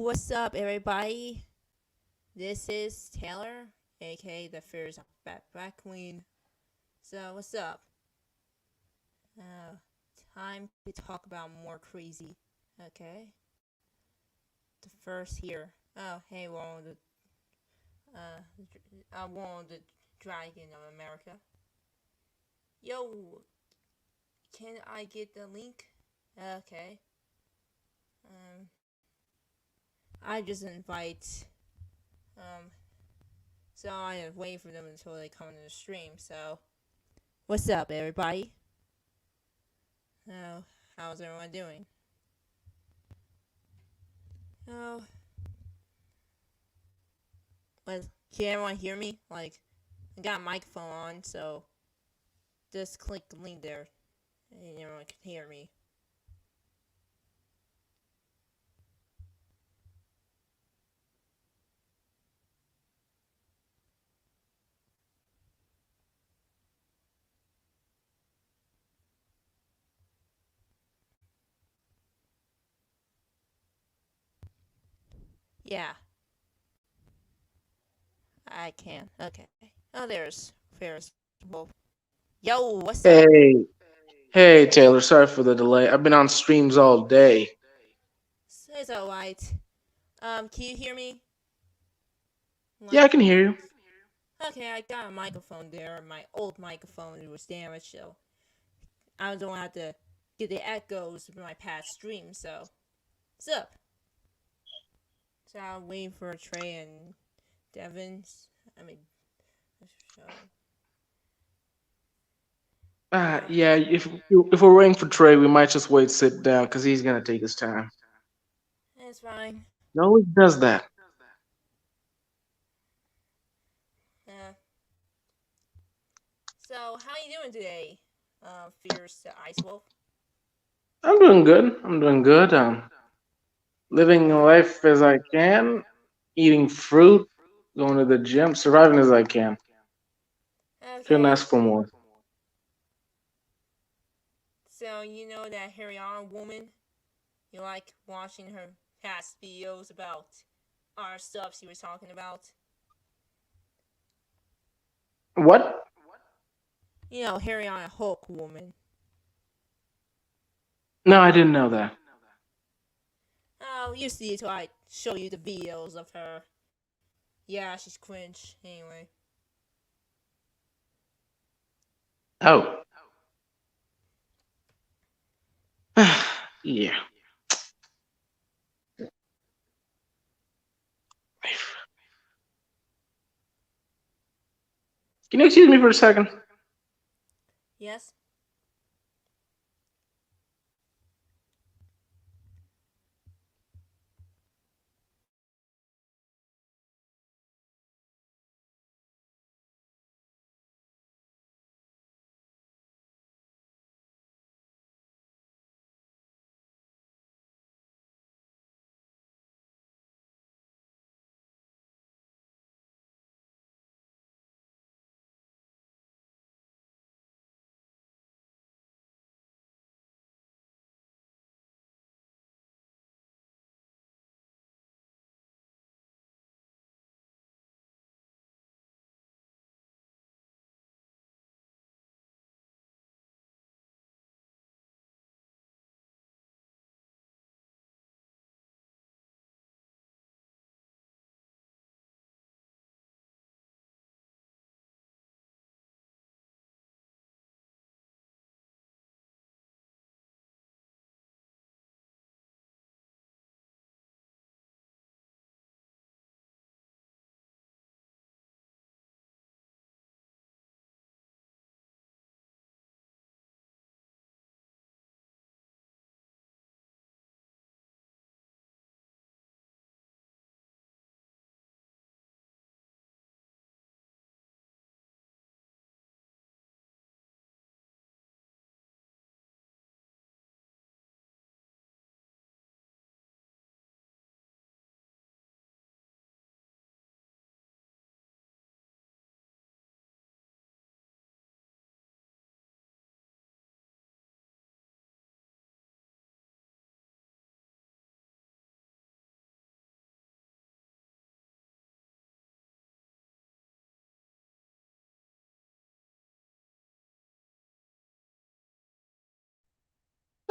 What's up, everybody? This is Taylor, aka the Fears Black Queen. So, what's up? Uh, Time to talk about more crazy. Okay. The first here. Oh, hey, the Dragon of America. Yo, can I get the link? Okay. Um, I just invite. Um, so I wait for them until they come to the stream. So, what's up, everybody? Oh, how's everyone doing? Oh, can everyone hear me? Like, I got a microphone on, so just click the link there, and everyone can hear me. Yeah, I can. Okay. Oh, there's Ferris Wolf. Yo, what's up? Hey, hey Taylor, sorry for the delay. I've been on streams all day. It's alright. Can you hear me? Yeah, I Like, can hear you. okay, I got a microphone there. My old microphone was damaged, so I don't have to get the echoes of my past streams. So, what's up? So I'm waiting for Trey and Devon's. I mean, so Yeah, if we're waiting for Trey, we might just wait, sit down, because he's gonna take his time. it's fine. He always does that. Uh, so how you doing today, Fierce Ice Wolf? I'm doing good. I'm doing good. Living life as I can, eating fruit, going to the gym, surviving as I can. Couldn't Okay. ask for more. So you know that Harryianna woman? You like watching her past videos about our stuff she was talking about? What? You know, Harryianna Hulk woman. No, I didn't know that. Oh, you see it, so I show you the videos of her. Yeah, she's cringe. Anyway. Oh. Yeah. Can you excuse me for a second? Yes?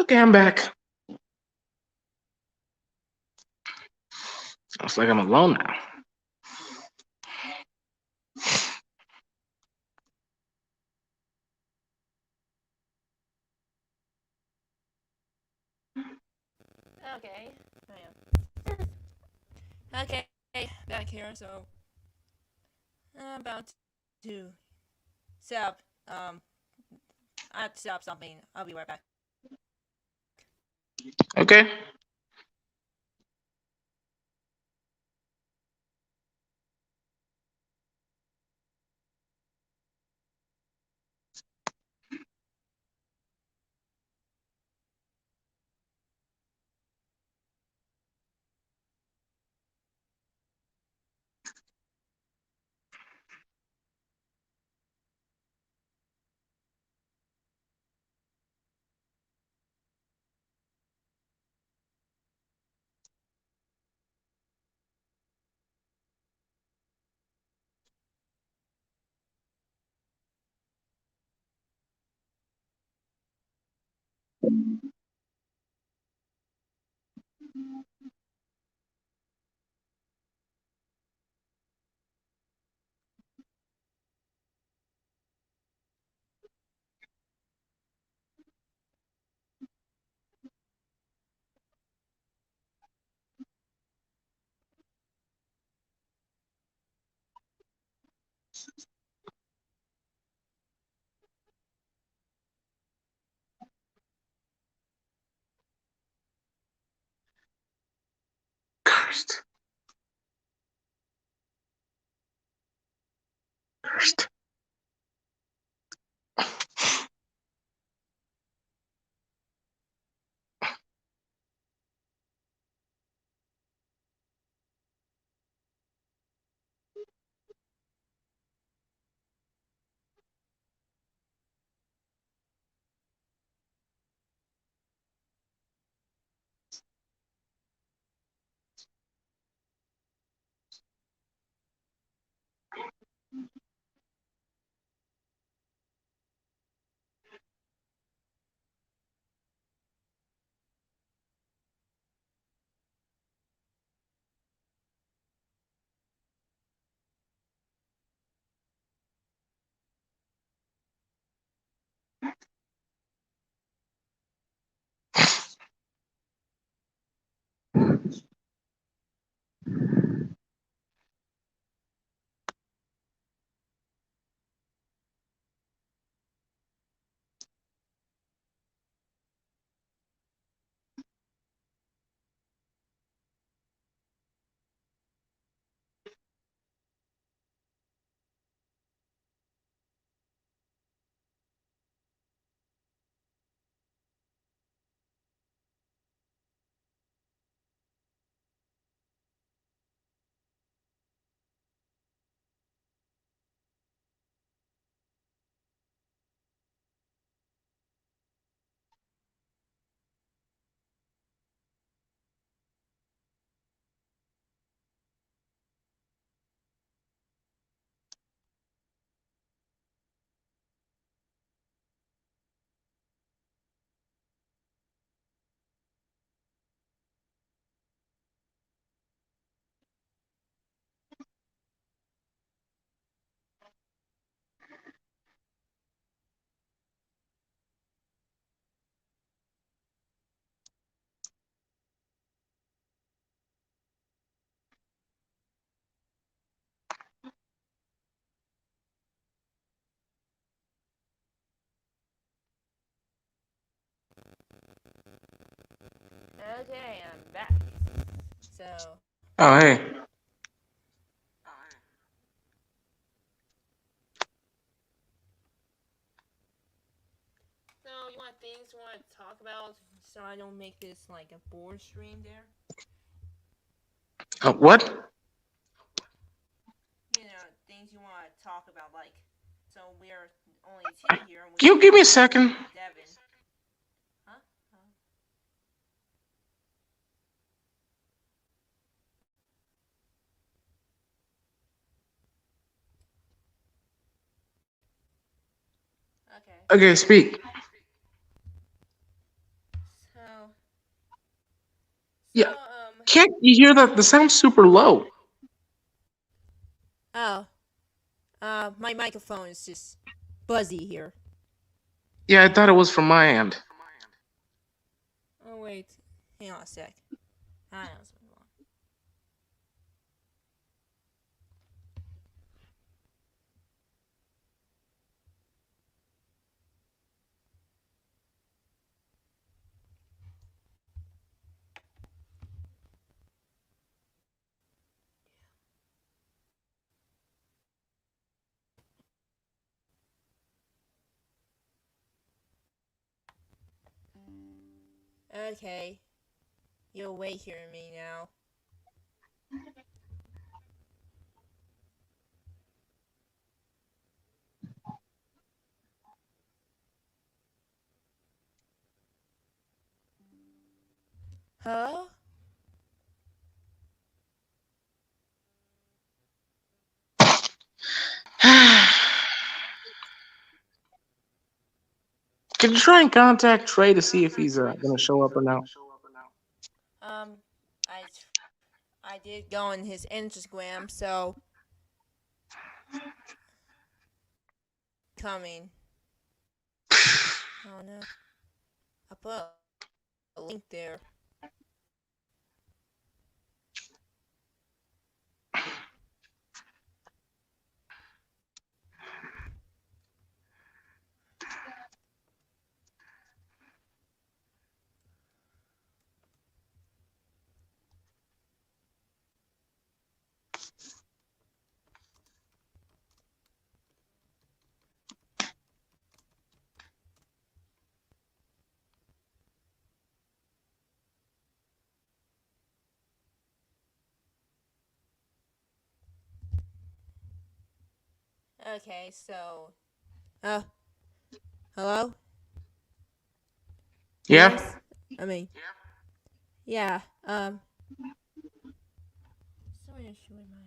Okay, I'm back. Looks like I'm alone now. Okay. Okay, back here. So I'm about to set up. I have to set up something. I'll be right back. Okay. Cursed. Cursed. Okay, I'm back. So, Oh, hey. so you want things you want to talk about, so I don't make this like a board stream there. What? Things you want to talk about, like, so we're only two here, and we You have give me a Trey second. and Devin. Huh? Okay. Okay, speak. Can't you hear that? The sound's super low. Oh, my microphone is just buzzy here. Yeah, I thought it was from my end. Oh wait, hang on a sec. I know something wrong. Okay, you're away hearing me now. Huh? Can you try and contact Trey to see if he's gonna show up or not? Um, I I did go on his Instagram, so coming. Oh no, I put a link there. Okay, so hello? Yeah. Yes? I mean, yeah, sorry to show my.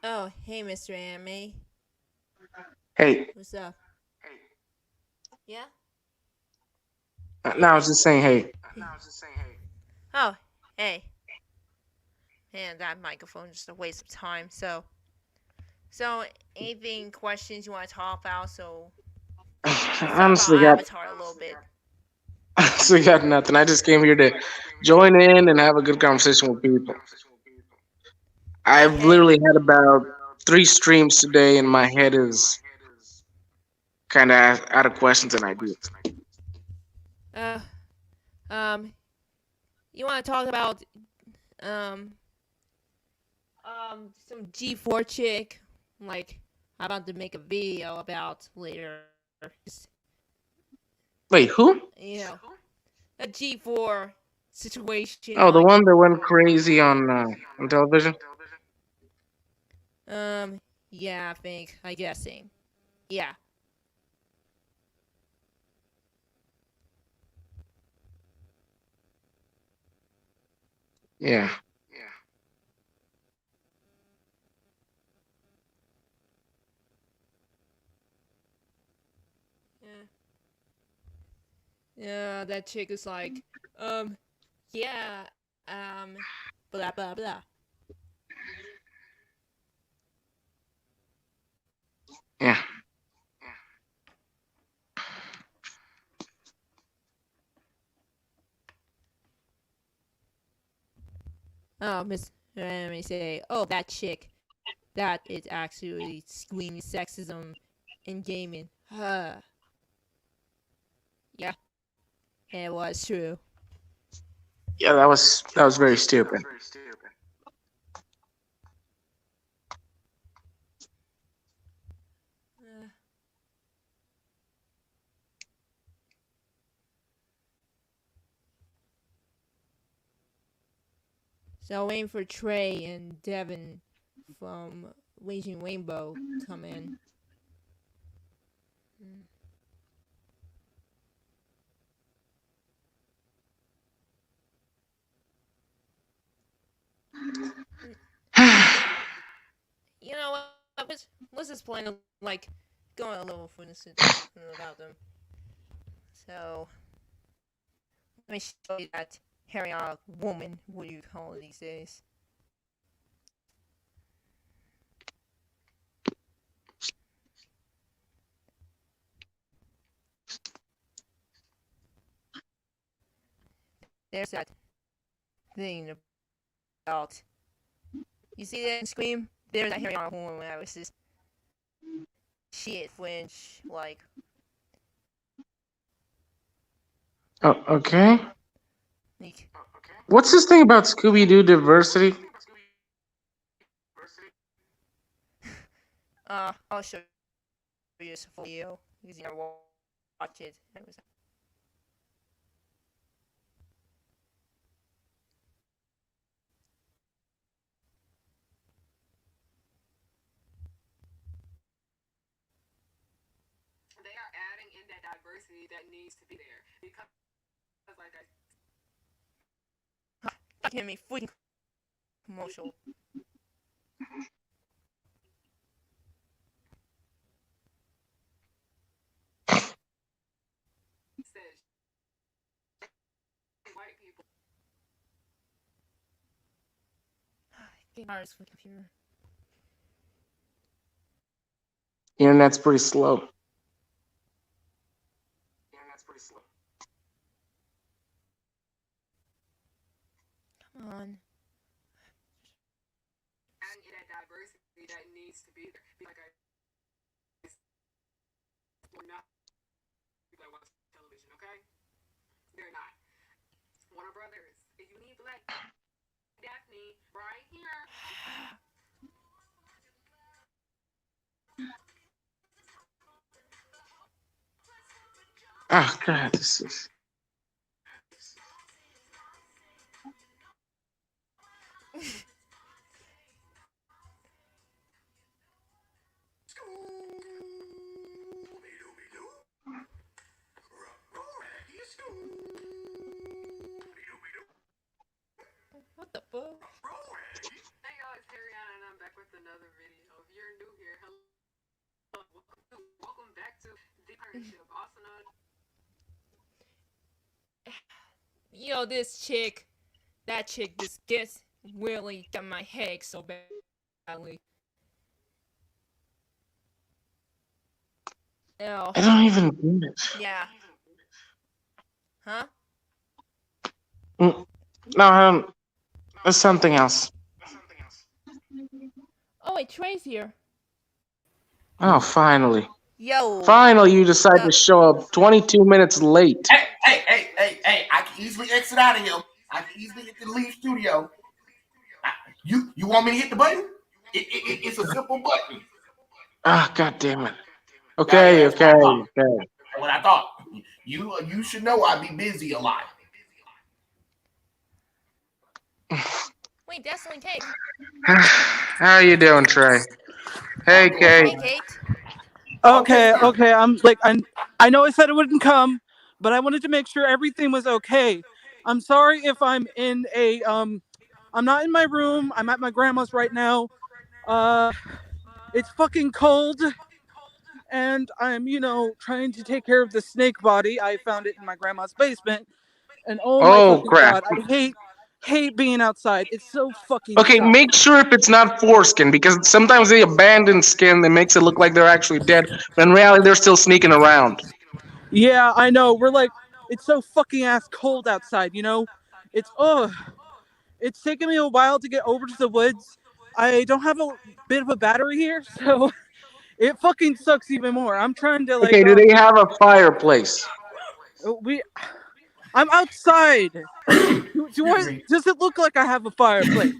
Oh, hey, Mr. Anime. Hey, What's up? Yeah? no, I was just saying, hey. Oh, hey. Man, that microphone is just a waste of time. So anything questions you want to talk about? So let's talk about honestly got Avatar a little bit. honestly got nothing. I just came here to join in and have a good conversation with people. I've Okay. literally had about 3 streams today, and my head is kind of out of questions and ideas. Uh, um, you want to talk about um some G4 chick like I'm about to make a video about later. Just, Wait, who? you know, a G4 situation Oh, the like one that went crazy on television. um yeah, I guessing. Yeah. Yeah. That chick is like, yeah, blah blah blah. Yeah. Oh, let me say, oh, that chick, that is actually screaming sexism in gaming. Yeah, it was true. Yeah, that was very stupid. Uh, so waiting for Trey and Devin from Raging Rainbow to come in. You know what? What's this plan of like going a little for this about them? So let me show you that Harryianna woman. What do you call it these days? There's that thing about. You see that scream? There's that Harryianna woman when I was just shit flinch like. Oh, okay. Like What's this thing about Scooby Doo diversity? I'll show you this video because you never watch it. They are adding in that diversity that needs to be there because, like I Give me freaking commercial. said, white people. Getting hard for the computer. The internet's pretty slow. Come on. And in that diversity that needs to be there. Like we're not people that watch television, okay? They're not. Warner Brothers, if you need Black Daphne right here. Oh god, this is. What the fuck? Hey y'all, it's Harryianna and I'm back with another video. If you're new here, hello. Welcome back to The Partnership. Also known. Yo, this chick, that chick just gets really got my headache so badly. Oh, I don't even get it. yeah. Huh? No, I don't. There's something else. Oh, wait, Trey's here. Oh, finally. Yo. Finally, you decide to show up 22 minutes late. Hey! I can easily exit out of here. I can easily hit the leave studio. You want me to hit the button? It's a simple button. Ah, god damn it. Yeah, Okay. that's what I thought. You should know I'd be busy a lot. Wait, that's only Kate. How are you doing, Trey? Hey, I'm doing Kate. Hey, Kate. Okay. I know I said it wouldn't come, but I wanted to make sure everything was okay. I'm sorry if I'm in a I'm not in my room. I'm at my grandma's right now. It's fucking cold, and I'm, trying to take care of the snake body. I found it in my grandma's basement, and oh my Oh fucking crap. god, I hate being outside. It's so fucking Okay, sucks. make sure if it's not foreskin, because sometimes they abandon skin that makes it look like they're actually dead, but in reality they're still sneaking around. Yeah, I know. We're like, it's so fucking ass cold outside. It's it's taken me a while to get over to the woods. I don't have a bit of a battery here, so it fucking sucks even more. I'm trying to Okay, do they have a fireplace? we I'm outside. Excuse me. Does it look like I have a fireplace?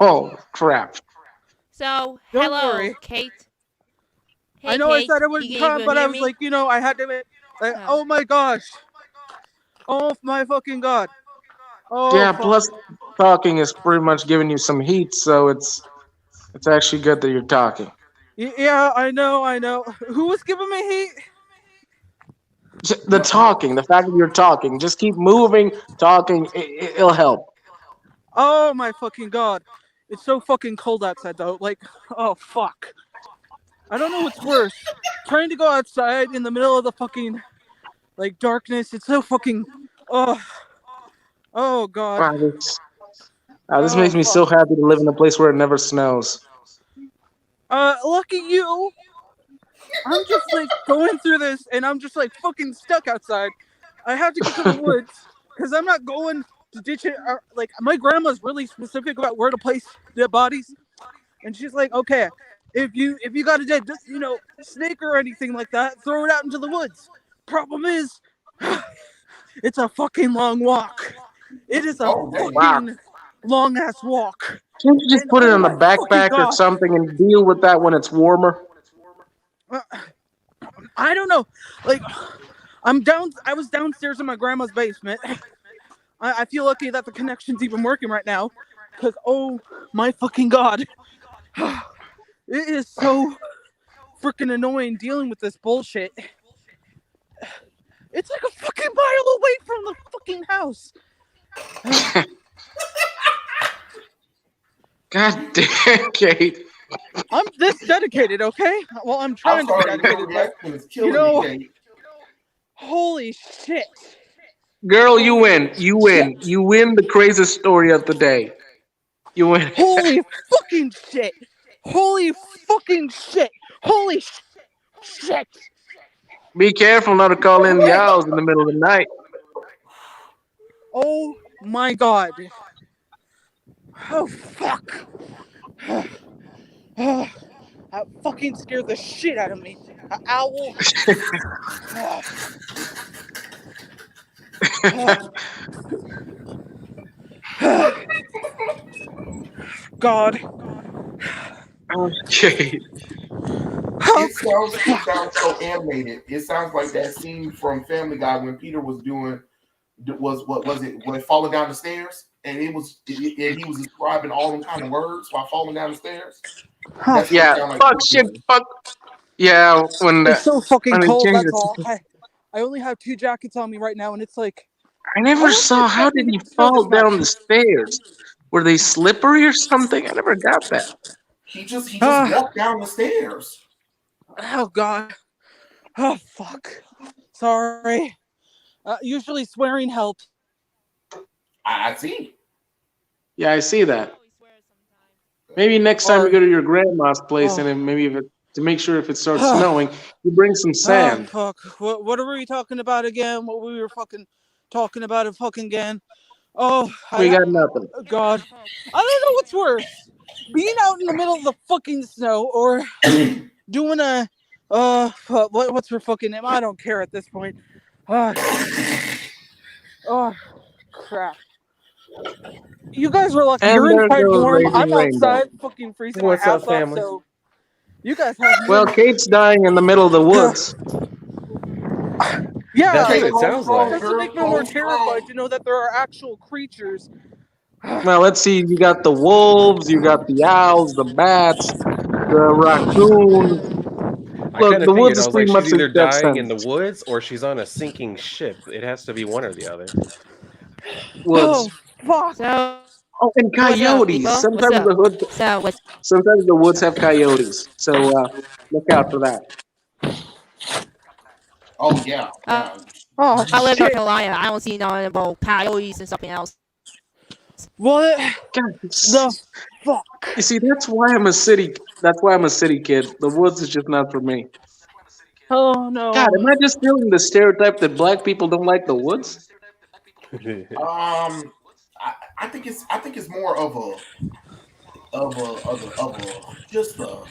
Oh crap. So, Don't hello, worry. Kate. Hey, I know I Kate, said I you wouldn't can come, even but I hear was me? like, I had to. Oh my gosh. Oh my fucking god. Oh Yeah, fuck. plus talking is pretty much giving you some heat, so it's actually good that you're talking. Yeah, I know. Who was giving me heat? The talking, the fact that you're talking, just keep moving, talking, it'll help. Oh my fucking god. It's so fucking cold outside though. Like, oh fuck. I don't know what's worse. Trying to go outside in the middle of the fucking darkness. It's so fucking oh oh god. Wow, this Oh makes me fuck. so happy to live in a place where it never snows. Lucky you. I'm just like going through this and I'm just like fucking stuck outside. I have to get to the woods because I'm not going to ditch it. Like my grandma's really specific about where to place dead bodies, and she's like, okay, if you got a dead snake or anything like that, throw it out into the woods. Problem is, it's a fucking long walk. It is a Oh, damn. Wow. fucking long ass walk, Can't you just and put it oh on the my fucking backpack or god. something and deal with that when it's warmer? I don't know. Like, I was downstairs in my grandma's basement. I feel lucky that the connection's even working right now, because oh my fucking god, it is so freaking annoying dealing with this bullshit. It's like a fucking mile away from the fucking house. God damn, Kate. I'm this dedicated, okay? Well, I'm I'm trying to be sorry, your dedicated, but reaction is killing know- me, Kate. holy shit. Girl, you win. You win. You win the craziest story of the day. You win. Holy fucking shit. Holy fucking shit. Holy shit. Be careful not to call in the owls in the middle of the night. Oh my god. Oh fuck. That fucking scared the shit out of me. An owl. God. Okay. It sounds so animated. It sounds like that scene from Family Guy when Peter was doing what was it when falling down the stairs and and he was describing all them kind of words while falling down the stairs. That's what it Yeah, sounded like fuck Peter shit, doing. fuck. Yeah, It's so fucking when they cold, changed that's it. all. I only have 2 jackets on me right now, and it's like I I never wasn't saw, how expecting did it he to snow this fall down much. the stairs? Were they slippery or something? I never got that. He just Ah. walked down the stairs. Oh god. Oh fuck. Sorry. Usually swearing helps. I see. Yeah, I see that. Maybe next time you go to your grandma's place and then maybe to make sure if it starts snowing, you bring some Oh sand. fuck. What are we talking about again? What we were fucking talking about it fucking again? Oh, We got nothing. God. I don't know what's worse. Being out in the middle of the fucking snow or doing a what's her fucking name? I don't care at this point. Oh crap. You guys were lucky. And You're there inside goes warm. Raising I'm Rainbow. outside fucking freezing What's my up, ass off, family? so you guys have Well, Kate's dying in the middle of the woods. yeah, That's what Okay, it sounds hold like. doesn't make me more terrified to know that there are actual creatures. Well, let's see. You got the wolves, you got the owls, the bats, the raccoon. I Look, kind the of woods figured. I is was pretty like, much she's a either death dying in the sentence. woods or she's on a sinking ship. It has to be one or the other. Woods. Fuck. So, Oh, and what's up, coyotes. people? What's Sometimes up? the hood, So, what's sometimes the woods have coyotes. So look out for that. Oh yeah, yeah. Oh I live in North shit! Carolina. I don't see none about coyotes and something else. What God, the fuck? you see, that's why I'm a city. That's why I'm a city kid. The woods is just not for me. Oh God, am no! I just feeling the stereotype that black people don't like the woods? I think it's more of a just a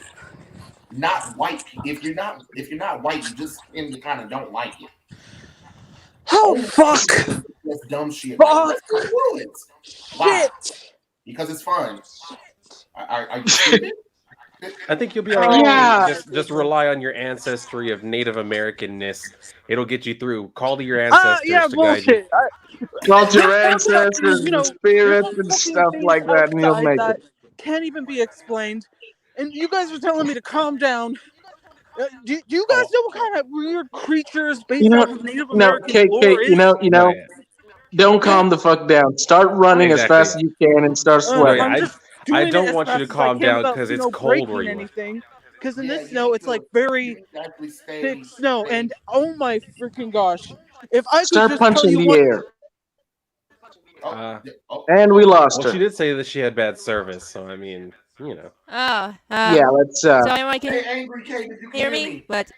not white. If you're not white, you just tend to kind of don't like it. Oh Only white fuck! people do this dumb shit. Like, Fuck! let's go do it. Why? Shit! Because it's fun. Are you stupid? I think you'll be all right. Oh Yeah. my Just goodness. rely on your ancestry of Native Americanness. It'll get you through. Call to your ancestors Yeah, to guide you. bullshit. Cult your There's some ancestors, fucking, the there's spirits, some and fucking stuff things like that, and you'll outside make that it. can't even be explained. And you guys are telling me to calm down. Do you guys Oh, know what kind of weird creatures You based know, off of Native no, American Kate, lore you is? know, no, don't Yeah, calm the fuck down. Start running as exactly. fast Yeah. as you can and start No, sweating. yeah. I'm just I doing it don't as want you to fast as I calm can down without, because it's cold where breaking you live. anything. Because in Yeah, this you snow, need it's like to very exactly thick stay. snow. And oh my freaking gosh. If I could Start just tell punching you the what. air. Uh, And we Oh. lost well, she her. did say that she had bad service, so I mean, you know. Oh, Yeah, let's so anyone can Hey, Angry Kate, if you can hear hear me? me. But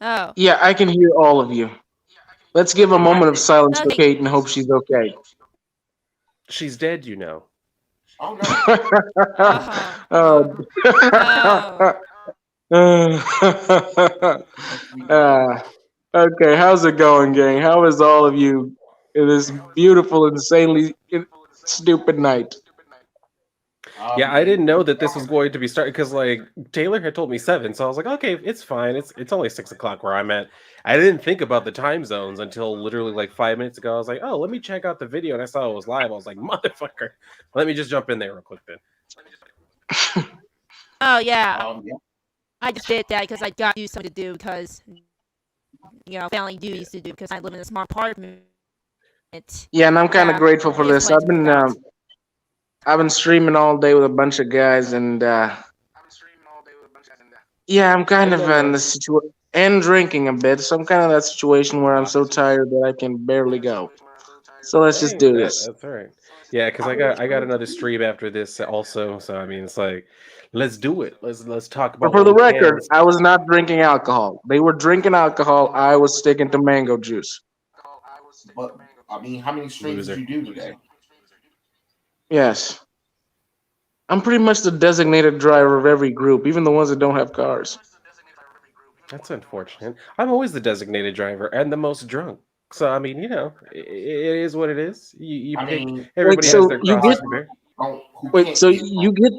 oh, yeah, I can hear all of you. Let's give a moment of silence for okay. Kate and hope she's okay. She's dead, you know. Oh no. Oh, Oh. oh. Uh, okay, how's it going, gang? How is all of you in this beautiful, insanely stupid night? Yeah, I didn't know that this was going to be started because like Taylor had told me 7, so I was like, okay, it's fine. It's only 6 o'clock where I'm at. I didn't think about the time zones until literally like 5 minutes ago. I was like, oh, let me check out the video, and I saw it was live. I was like, motherfucker, let me just jump in there real quick then. Oh yeah, Yeah. I just did that because I got to do something to do because family duties to do because I live in a small apartment. Yeah, and I'm kind of Yeah, grateful for it is this. plenty to that. I've been streaming all day with a bunch of guys, and yeah, I'm kind of in the situation and drinking a bit. So I'm kind of that situation where I'm so tired that I can barely go. So let's just Hey, do this. that's all right. Yeah, because I got another stream after this also. So I mean, it's like, let's do it. Let's talk But about for what the we can. record, I was not drinking alcohol. They were drinking alcohol. I was sticking to mango juice. But I mean, how many streams did Loser. you do today? Yes. I'm pretty much the designated driver of every group, even the ones that don't have cars. That's unfortunate. I'm always the designated driver and the most drunk. So I mean, it is what it is. You I pick. mean, Wait, Everybody has so their you crosses get to bear. who wait, can't so get you get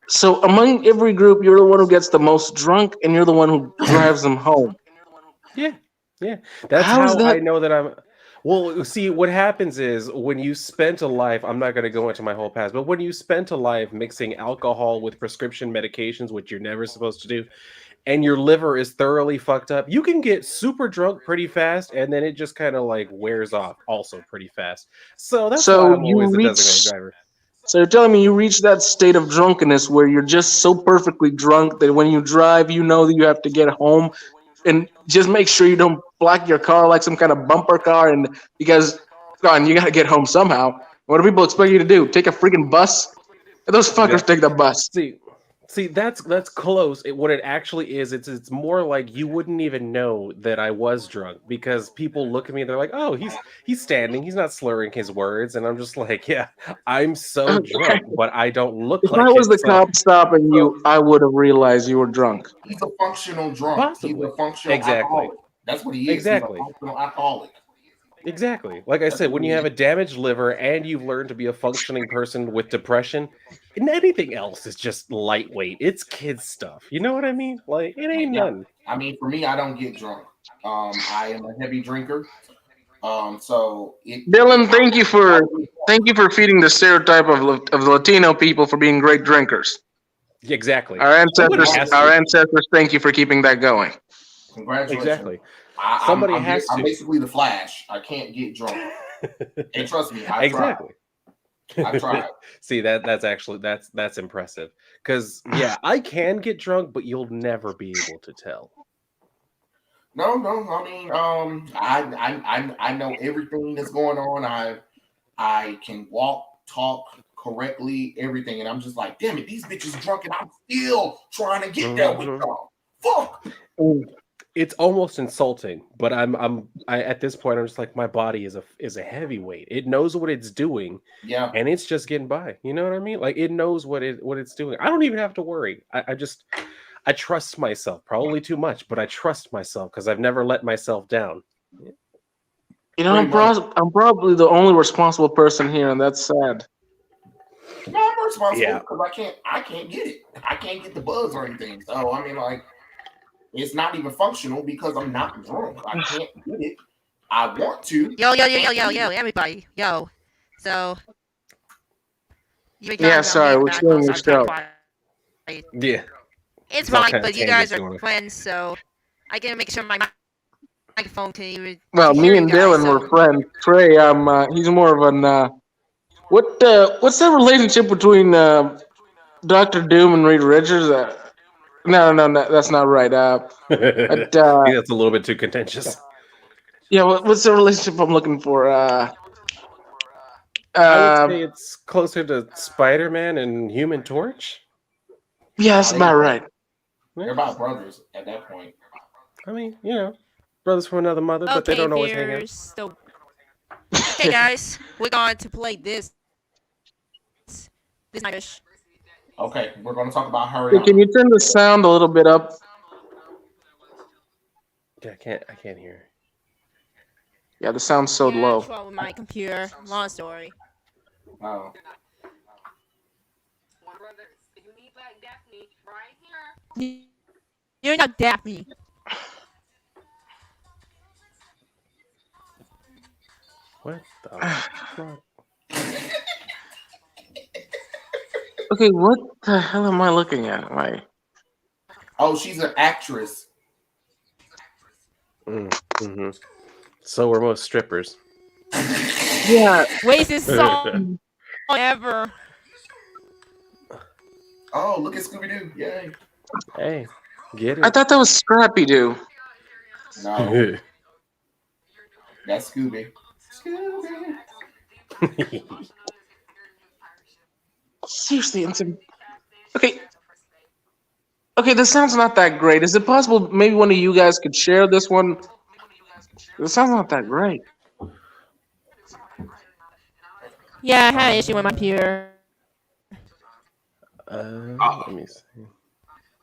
so among every group, you're the one who gets the most drunk, and you're the one who drives them home. Yeah, yeah. That's How is how that? I know that I'm. Well, see, what happens is when you spent a life. I'm not going to go into my whole past, but when you spent a life mixing alcohol with prescription medications, which you're never supposed to do, and your liver is thoroughly fucked up, you can get super drunk pretty fast, and then it just kind of like wears off also pretty fast. So that's why So I'm you always the designated reach. driver. So you're telling me you reach that state of drunkenness where you're just so perfectly drunk that when you drive, you know that you have to get home, and just make sure you don't block your car like some kind of bumper car, and because God, you got to get home somehow. What do people expect you to do? Take a freaking bus? Those fuckers Exactly. take the bus. See, that's close. What it actually is, it's more like you wouldn't even know that I was drunk because people look at me, they're like, "Oh, he's standing, he's not slurring his words," and I'm just like, "Yeah, I'm so drunk, but I don't look If I like was it." the So cop stopping you, I would have realized you were drunk. He's a functional drunk. He's possibly, a functional exactly, alcoholic. That's what he is. He's a exactly. functional alcoholic. Exactly. Like I That's said, what when he you have is. a damaged liver and you've learned to be a functioning person with depression, and anything else is just lightweight. It's kids stuff. You know what I mean? Like it ain't Yeah. none. I mean, for me, I don't get drunk. I am a heavy drinker. So Dylan, I really thank you for feeding the stereotype of Latino people for being great drinkers. Exactly. Our Somebody ancestors, has our to. ancestors, thank you for keeping that going. congratulations. Exactly. I'm Somebody I'm, has I'm to. basically the Flash. I can't get drunk. And trust me, I tried. Exactly. I tried. See that's actually that's impressive. Cause yeah, I can get drunk, but you'll never be able to tell. No. I mean, I know everything that's going on. I can walk, talk correctly, everything, and I'm just like, damn it, these bitches drunk, and I'm still trying to get there with y'all. Fuck. It's almost insulting, but I at this point I'm just like, my body is a heavyweight. It knows what it's doing, Yeah. and it's just getting by. You know what I mean? Like it knows what it's doing. I don't even have to worry. I trust myself, probably too much, but I trust myself because I've never let myself down. You know, I'm probably the only responsible person here, and that's sad. No, I'm responsible because I can't get it. I can't get the buzz or anything. So I mean, like, it's not even functional because I'm not drunk. I can't get it. I want to. Yo, everybody. Yo. So. Yeah, sorry, we're showing your show. Yeah. It's fine, but you guys are friends, so I can make sure my microphone can even. Well, me and Dylan were friends. Trey, he's more of an. What's the relationship between Dr. Doom and Reed Richards? No, that's not right. But, that's a little bit too contentious. Yeah, what's the relationship I'm looking for? I would say it's closer to Spider-Man and Human Torch. Yeah, that's about right. They're about brothers at that point. I mean, brothers from another mother, but they don't always hang out. Okay, guys, we're going to play this night. Okay, we're going to talk about Harryianna. Can you turn the sound a little bit up? Yeah, I can't hear. Yeah, the sound's so low. With my computer. Long story. Oh. You're not Daphne. What the fuck? Okay, what the hell am I looking at? Oh, she's an actress. Mm-hmm. So are most strippers. Yeah. Wasted song ever. Oh, look at Scooby-Doo. Yay. Hey, get it. I thought that was Scrappy-Doo. No. That's Scooby. Seriously, Okay, the sound's not that great. Is it possible maybe one of you guys could share this one? The sound's not that great. Yeah, I had an issue with my computer. Let me see.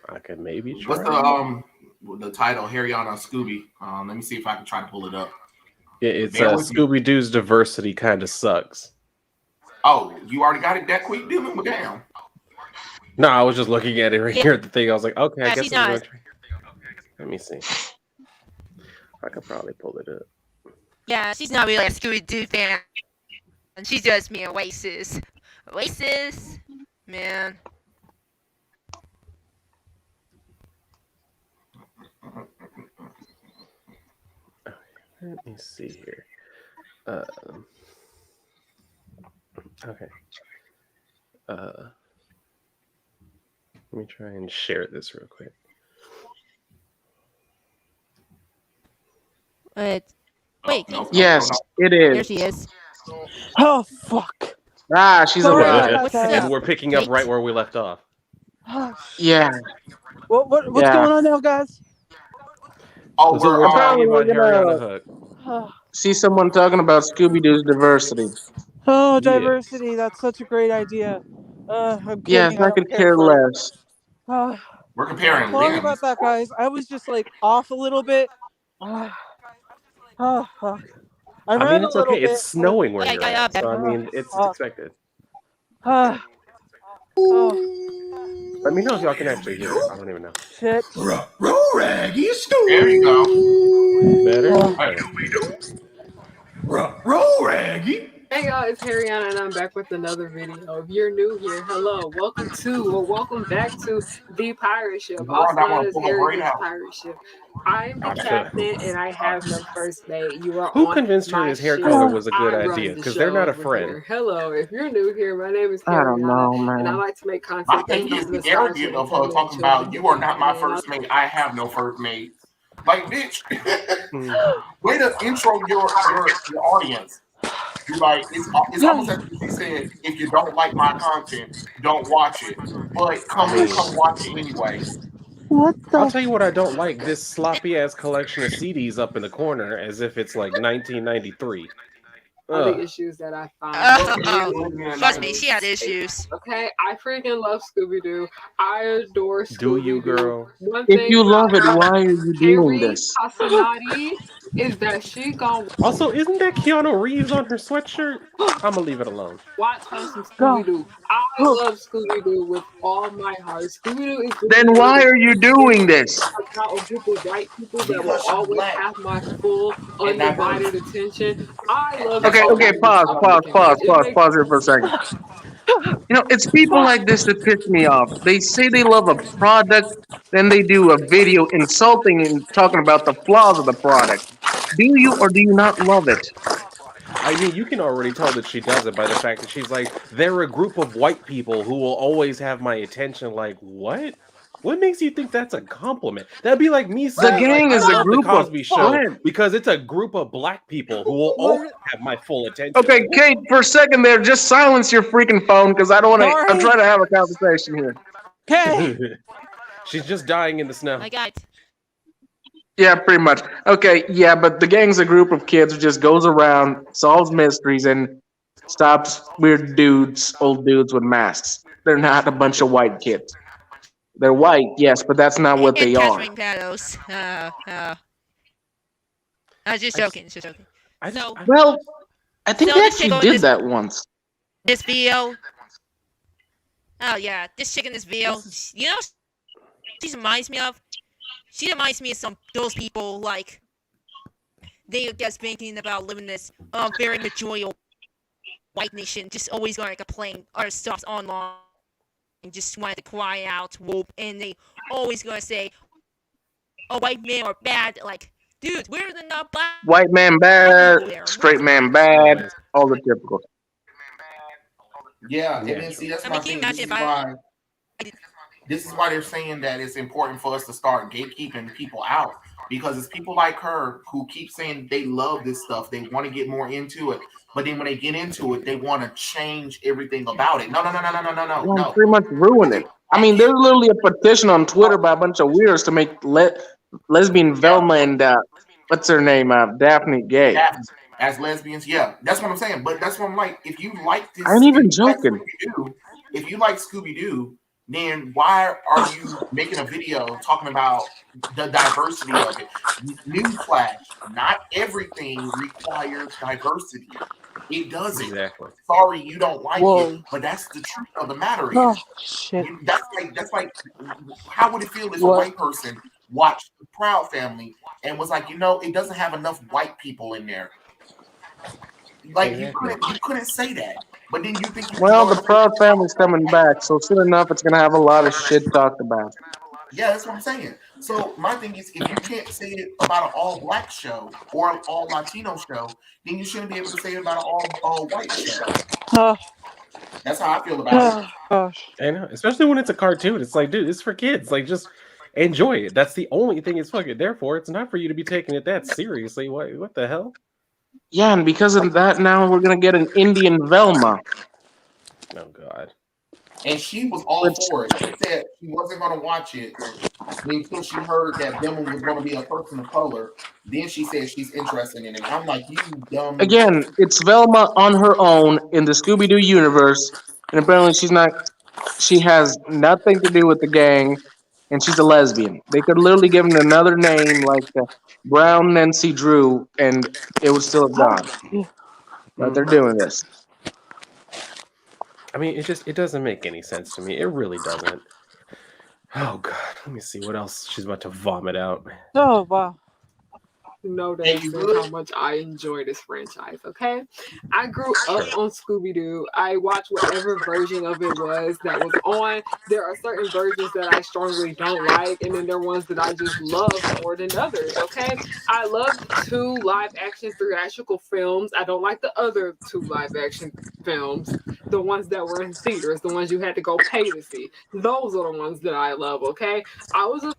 I could maybe try. What's the title? Harryianna Scooby. Let me see if I can try to pull it up. It's Scooby-Doo's diversity kind of sucks. Oh, you already got it that quick, Dylan? Well, damn. No, I was just looking at it right here at the thing. I was like, okay, I guess I'm going to try. Let me see. I could probably pull it up. Yeah, she's not really a Scooby-Doo fan. And she's just me Oasis. Oasis? Man. Let me see here. Okay. Let me try and share this real quick. Wait. Yes, it is. There she is. Oh, fuck. She's alive. And we're picking up right where we left off. Yeah. What's going on now, guys? Oh, we're talking about Harryianna Hook. See someone talking about Scooby-Doo's diversity. Oh, diversity. Yeah. That's such a great idea. I'm kidding. I could care less. We're comparing Sorry about that, guys. I was just off a little bit. Oh, fuck. I mean, it's okay. It's snowing where you're at, so I mean, it's expected. Let me know if y'all can actually hear it. I don't even know. Shit. Raggy Scooby. There you go. Better? Raggy. Hey y'all, it's Harryianna and I'm back with another video. If you're new here, hello, welcome back to The Pirate Ship, also known as Harry's Pirate Ship. I'm the captain and I have no first mate. Who convinced her his hair color was a good idea? Because they're not a friend. Here. Hello, if you're new here, my name is I don't know, Harryianna, man. and I like to make content. My thing is the arrogant of her talking about you are not my first mate. I have no first mate. Like, bitch, Mm. way to intro your audience. You're like, it's almost as if she said, if you don't like my content, don't watch it. But I come mean, watch it anyway. What I'll the? tell you what I don't like: this sloppy ass collection of CDs up in the corner, as if it's like 1993. Are the Ugh. issues that I find Well, with it Scooby is Oh, living in the Doo. trust me, she had 90s. issues. Okay, I freaking love Scooby Doo. I adore Do you, Scooby Doo. girl? One If thing you love it, about why are you doing Harry this? Casanati is that she gonna Also, isn't that Keanu Reeves on her sweatshirt? I'm gonna leave it alone. watch her some God. Scooby Doo. I love Scooby Doo with all my heart. Scooby Doo is Then literally one of why the are you few things doing this? about a group of white people that will Because she's always black have my full and diverse. undivided attention. I love That's Okay, all Scooby it okay, Doo is. with pause, all my pause, pause, fingers. It pause, makes pause here for a second. You know, it's people like this that piss me off. They say they love a product, then they do a video insulting and talking about the flaws of the product. Do you or do you not love it? I mean, you can already tell that she does it by the fact that she's like, they're a group of white people who will always have my attention. Like, what? What makes you think that's a compliment? That'd be like me The saying, like, gang I is a love the group of Cosby Show friends. because it's a group of black people who will always What? have my full attention. Okay, Kate, for a second there, just silence your freaking phone because I don't want to. I'm Sorry. trying to have a conversation here. Okay. She's just dying in the snow. My God. Yeah, pretty much. Okay, yeah, but the gang's a group of kids who just goes around, solves mysteries, and stops weird dudes, old dudes with masks. They're not a bunch of white kids. They're white, yes, but that's not what And they are. Catherine Paddles. I was just I just- joking, just joking. I just, So, I- Well, I think So they this actually chick on did this- that once. this video. Oh yeah, this chick in this video. You know, she reminds me of. She reminds me of some those people like they are just thinking about living this very majority white nation, just always going to complain or stuff online, and just wanted to cry out, whoop, and they always going to say, "Oh, white men are bad." Like, dude, we're the not black White man bad, straight man bad, all the typical. Yeah, and then Naturally. see, that's I my mean, can you thing. imagine if I? This is why they're saying that it's important for us to start gatekeeping people out, because it's people like her who keep saying they love this stuff, they want to get more into it, but then when they get into it, they want to change everything about it. No, no, no, no, no, no, no, no, Well, no. pretty much ruin it. I mean, there's literally a petition on Twitter by a bunch of weirdos to make lesbian Velma and what's her name, Daphne gay. Yeah, as lesbians, yeah, that's what I'm saying. But that's what I'm like. If you like this, I ain't even if you like joking. Scooby-Doo, if you like Scooby-Doo, then why are you making a video talking about the diversity of it? Newsflash: not everything requires diversity. It doesn't. Exactly. Sorry, you don't like Whoa. it, but that's the truth of the matter. Oh Is shit. that's like how would it feel if a What? white person watched the Proud Family and was like, it doesn't have enough white people in there. Like Exactly. you couldn't say that, but then you think you Well, can the go. Proud Family's coming back, so soon enough it's gonna have a lot of shit talked about. Yeah, that's what I'm saying. So my thing is, if you can't say it about an all black show or an all Latino show, then you shouldn't be able to say it about an all white show. Oh, That's how I feel about it. gosh. I know, especially when it's a cartoon. It's like, dude, it's for kids. Like, just enjoy it. That's the only thing it's fucking there for. It's not for you to be taking it that seriously. What the hell? Yeah, and because of that, now we're gonna get an Indian Velma. Oh God. And she was all for it. She said she wasn't going to watch it until she heard that Velma was going to be a person of color. Then she said she's interested in it. I'm like, you dumb. Again, it's Velma on her own in the Scooby-Doo universe, and apparently she has nothing to do with the gang, and she's a lesbian. They could literally give her another name like Brown Nancy Drew, and it would still have gone. But they're doing this. I mean, it doesn't make any sense to me. It really doesn't. Oh God. Let me see what else she's about to vomit out. Oh wow. know Hey, that you since good? how much I enjoy this franchise, okay? I grew up on Scooby-Doo. I watched whatever version of it was that was on. There are certain versions that I strongly don't like, and then there are ones that I just love more than others, okay? I love the 2 live-action theatrical films. I don't like the other 2 live-action films, the ones that were in theaters, the ones you had to go pay to see. Those are the ones that I love, okay? I was a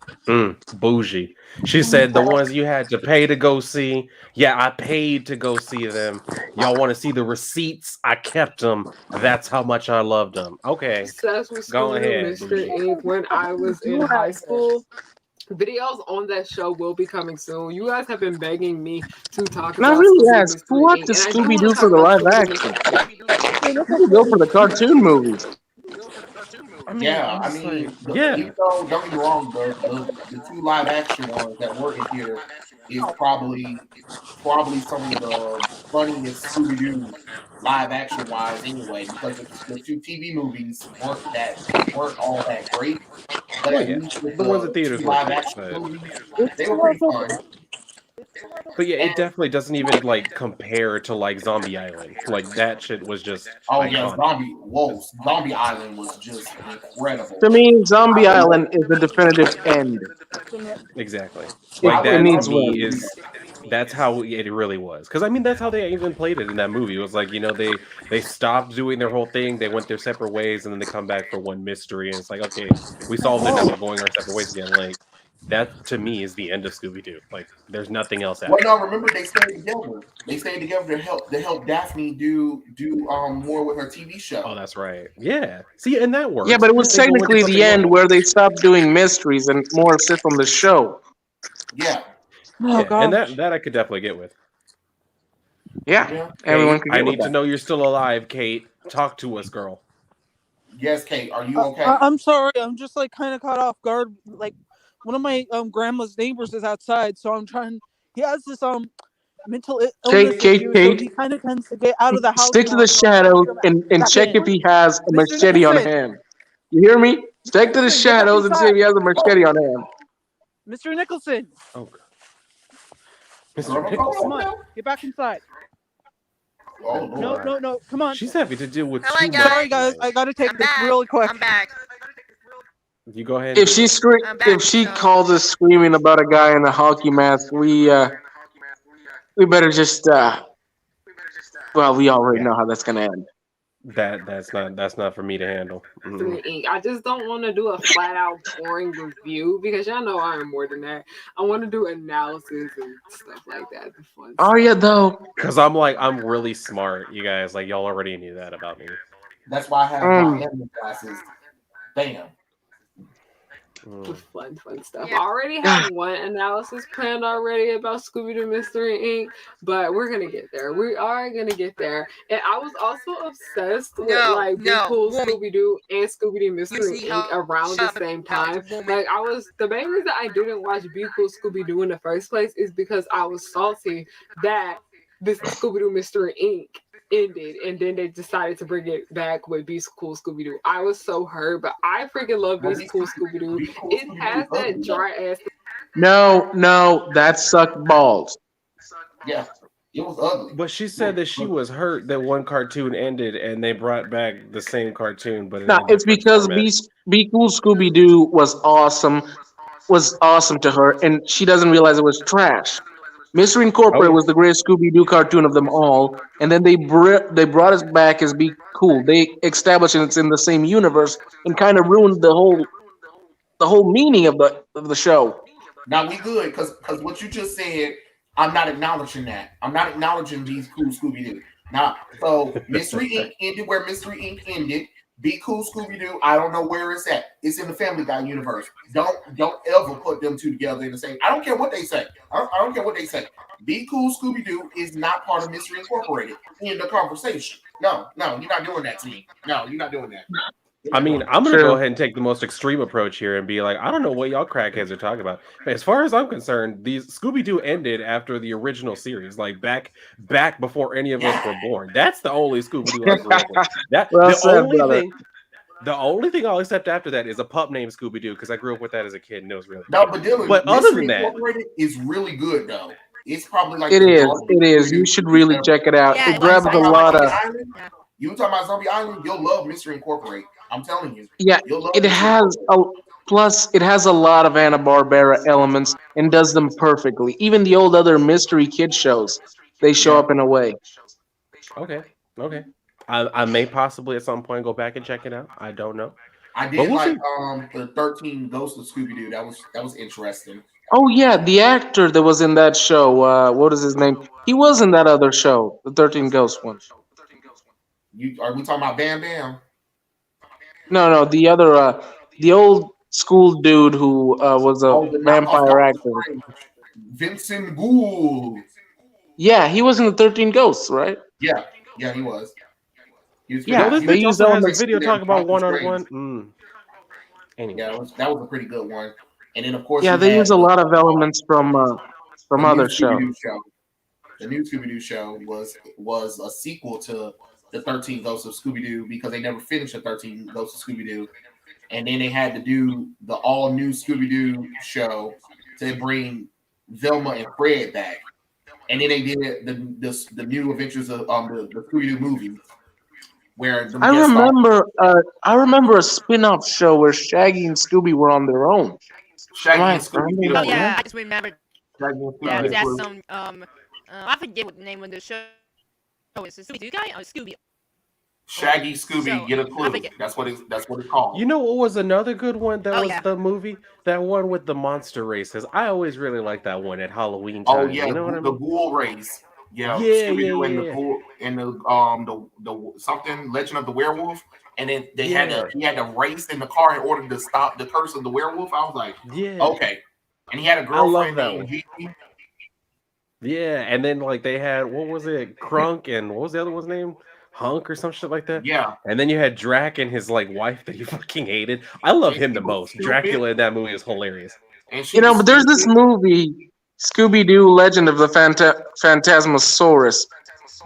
Bougie. She said the ones you had to pay to go see. Yeah, I paid to go see them. Y'all want to see the receipts? I kept them. That's how much I loved them. Okay, obsessed with go Scooby-Doo ahead, Mystery Bougie. Inc. when I was in high school. Videos on that show will be coming soon. You guys have been begging me to talk And I about really Scooby-Doo ask, who Mystery watches Inc. And I do Scooby want Doo to talk for the about live Scooby-Doo action? Mystery People go for the cartoon movies. I mean, Yeah, I'm I just like, mean, yeah. even though don't get me wrong, the 2 live action ones that were in here is probably some of the funniest Scooby Doo live action wise anyway, because the 2 TV movies weren't all that great, but Well, at yeah. least with The ones in the 2 theaters weren't live great, action but movies, they were pretty fun. yeah, it And definitely doesn't even like compare to like Zombie Island. Like that shit was just oh yeah, iconic. Zombie Island was just incredible. To me, I Zombie love Island is the definitive end. Exactly. It, Like I would it that to needs love to me one. see is that's how it really was. Because I mean that's how they even played it in that movie. It was like, they stopped doing their whole thing, they went their separate ways, and then they come back for one mystery, and it's like, okay, we solved it, now we're going our separate ways again. Like that to me is the end of Scooby-Doo. Like there's nothing else Well, after no, that. remember they stayed together. They stayed together to help Daphne do more with her TV Oh, show. that's right. Yeah. See, and that Yeah, works. but it was They go into technically the something end normal. where they stopped doing mysteries and more sit on the show. Yeah, Oh Yeah, and gosh. that I could definitely get with. Yeah, yeah. everyone Kate, could I get with need to that. know you're still alive, Kate. Talk to us, girl. Yes, Kate. Are you okay? I'm sorry. I'm just like kind of caught off guard. Like one of my grandma's neighbors is outside, so I'm trying. He has this mental illness issue, so he Kate, kind of tends to get out of the house stick to more. the So I'm trying to shadows get him and back check in. if he has a Mr. machete on Nicholson, hand. You hear me? Mr. Stick to the Nicholson, get back shadows and see if inside. he has a machete on hand. Mr. Nicholson, Oh, Girl, Mr. don't go come Nicholson. over on, there. get back inside. Oh Good No, Lord. God. no, no, come on. She's having to deal with Hello, too guys. much Sorry, guys, tonight. I gotta take I'm this back. really quick. I'm back. You go ahead and If do she it. I'm if back. she So calls us screaming about a guy in a hockey mask, we better just well, we already Yeah. know how that's gonna end. That's not for me to handle. Mystery Inc. I just don't want to do a flat out boring review because y'all know I am more than that. I want to do analysis and stuff like that. The fun Are stuff. you though? Because I'm really smart, you guys. Like y'all already knew that about me. That's why I have my anime classes. Bam. The fun stuff. yeah. I already have one analysis planned already about Scooby-Doo Mystery Inc., but we're gonna get there. We are gonna get there. And I was also obsessed with like Be Cool Woman, Scooby-Doo and Scooby-Doo you Mystery see Inc. how around the shut same up, time. woman. Like the main reason I didn't watch Be Cool Scooby-Doo in the first place is because I was salty that this Scooby-Doo Mystery Inc. ended and then they decided to bring it back with Be Cool Scooby-Doo. I was so hurt, but I freaking love Well, Be Cool Scooby-Doo. Be Cool It Scooby-Doo has is that ugly though. dry ass. No, that sucked balls. Yeah, it was ugly. But she said that she was hurt that one cartoon ended and they brought back the same cartoon but in No, a it's different because format. Be Cool Scooby Doo was awesome to her, and she doesn't realize it was trash. Mystery Oh Incorporated yeah. was the greatest Scooby Doo cartoon of them all, and then they brought us back as Be Cool. They established it's in the same universe and kind of ruined the whole meaning of the show. Now we good because what you just said, I'm not acknowledging that. I'm not acknowledging these cool Scooby Doo. Now, so Mystery Inc. ended where Mystery Inc. ended. Be Cool Scooby Doo. I don't know where it's at. It's in the Family Guy universe. Don't ever put them two together in the same. I don't care what they say. I don't care what they say. Be Cool Scooby Doo is not part of Mystery Incorporated in the conversation. No, you're not doing that to me. No, you're not doing that. I mean, I'm gonna go True. ahead and take the most extreme approach here and be like, I don't know what y'all crackheads are talking about. As far as I'm concerned, these Scooby-Doo ended after the original series, like back before any of us were born. That's the only Scooby-Doo I grew up with. That Well the said, only brother. thing the only thing I'll accept after that is a pup named Scooby-Doo because I grew up with that as a kid and it was really No, cute. but Dylan, But other than Mystery that, Incorporated is really good though. It's probably like It the is. dark It is. You Scooby-Doo. should really check it out. Yeah, It it You grabs was. a talking I about lot watched of. Zombie it. Island? Yeah. You talking about Zombie Island? You'll love Mystery Incorporate. I'm telling you, Yeah, you'll love it Mystery has Incorporate. a plus. It has a lot of Hanna-Barbera elements and does them perfectly. Even the old other mystery kid shows, they show Yeah, up in a way. Okay. Okay. I may possibly at some point go back and check it out. I don't know, I but did we'll like see. the 13 Ghosts of Scooby Doo. That was interesting. Oh yeah, the actor that was in that show. What is his name? He was in that other show, the 13 Ghosts one. You are we talking about Bam Bam? No, no, the other, the old school dude who was a Oh, the knockoff vampire Doctor actor. Strange, Vincent Gould. Yeah, he was in the 13 Ghosts, right? Yeah, yeah, he was. Yo, Yeah, this He was they bitch used also has a elements. video basically there talking as about Doctor one on Strange. one. Yeah, Anyway, that was a pretty good one. And then of course Yeah, you they use had a lot of elements the from new other Scooby shows. Doo show. The new Scooby Doo show was a sequel to the 13 Ghosts of Scooby Doo because they never finished the 13 Ghosts of Scooby Doo, and then they had to do the all new Scooby Doo show to bring Velma and Fred back, and then they did the new Adventures of the Scooby Doo movie where them I guest stars. remember, I remember a spin-off show where Shaggy and Scooby were on their own. Shaggy and Scooby Remembering Oh that get yeah, right? I just remembered Shaggy and Scooby that. get That's blue. some I forget what the name of the show. Oh, it's a Scooby Doo guy. Oh, Scooby. Shaggy Scooby So get a I clue. forget. That's what it's called. you know what was another good one that Oh was yeah. the movie? That one with the monster races. I always really liked that one at Halloween Oh time. yeah, You know what I the mean? Ghoul Race. Yeah, Yeah, Scooby yeah, Doo and yeah, the yeah. Ghoul and the something Legend of the Werewolf, and then they had Yeah. to he had to race in the car in order to stop the curse of the werewolf. I was like, Yeah. okay, and he had a I love girlfriend that named one. Gigi. Yeah, and then like they had what was it, Crunk, and what was the other one's name, Hunk or some shit like that. Yeah, And then you had Drac and his like wife that you fucking hated. I love and him she the was most. stupid, Dracula in that movie is hilarious. and she You know, was but there's this stupid. movie, Scooby-Doo: Legend of the Phantasmosaurus.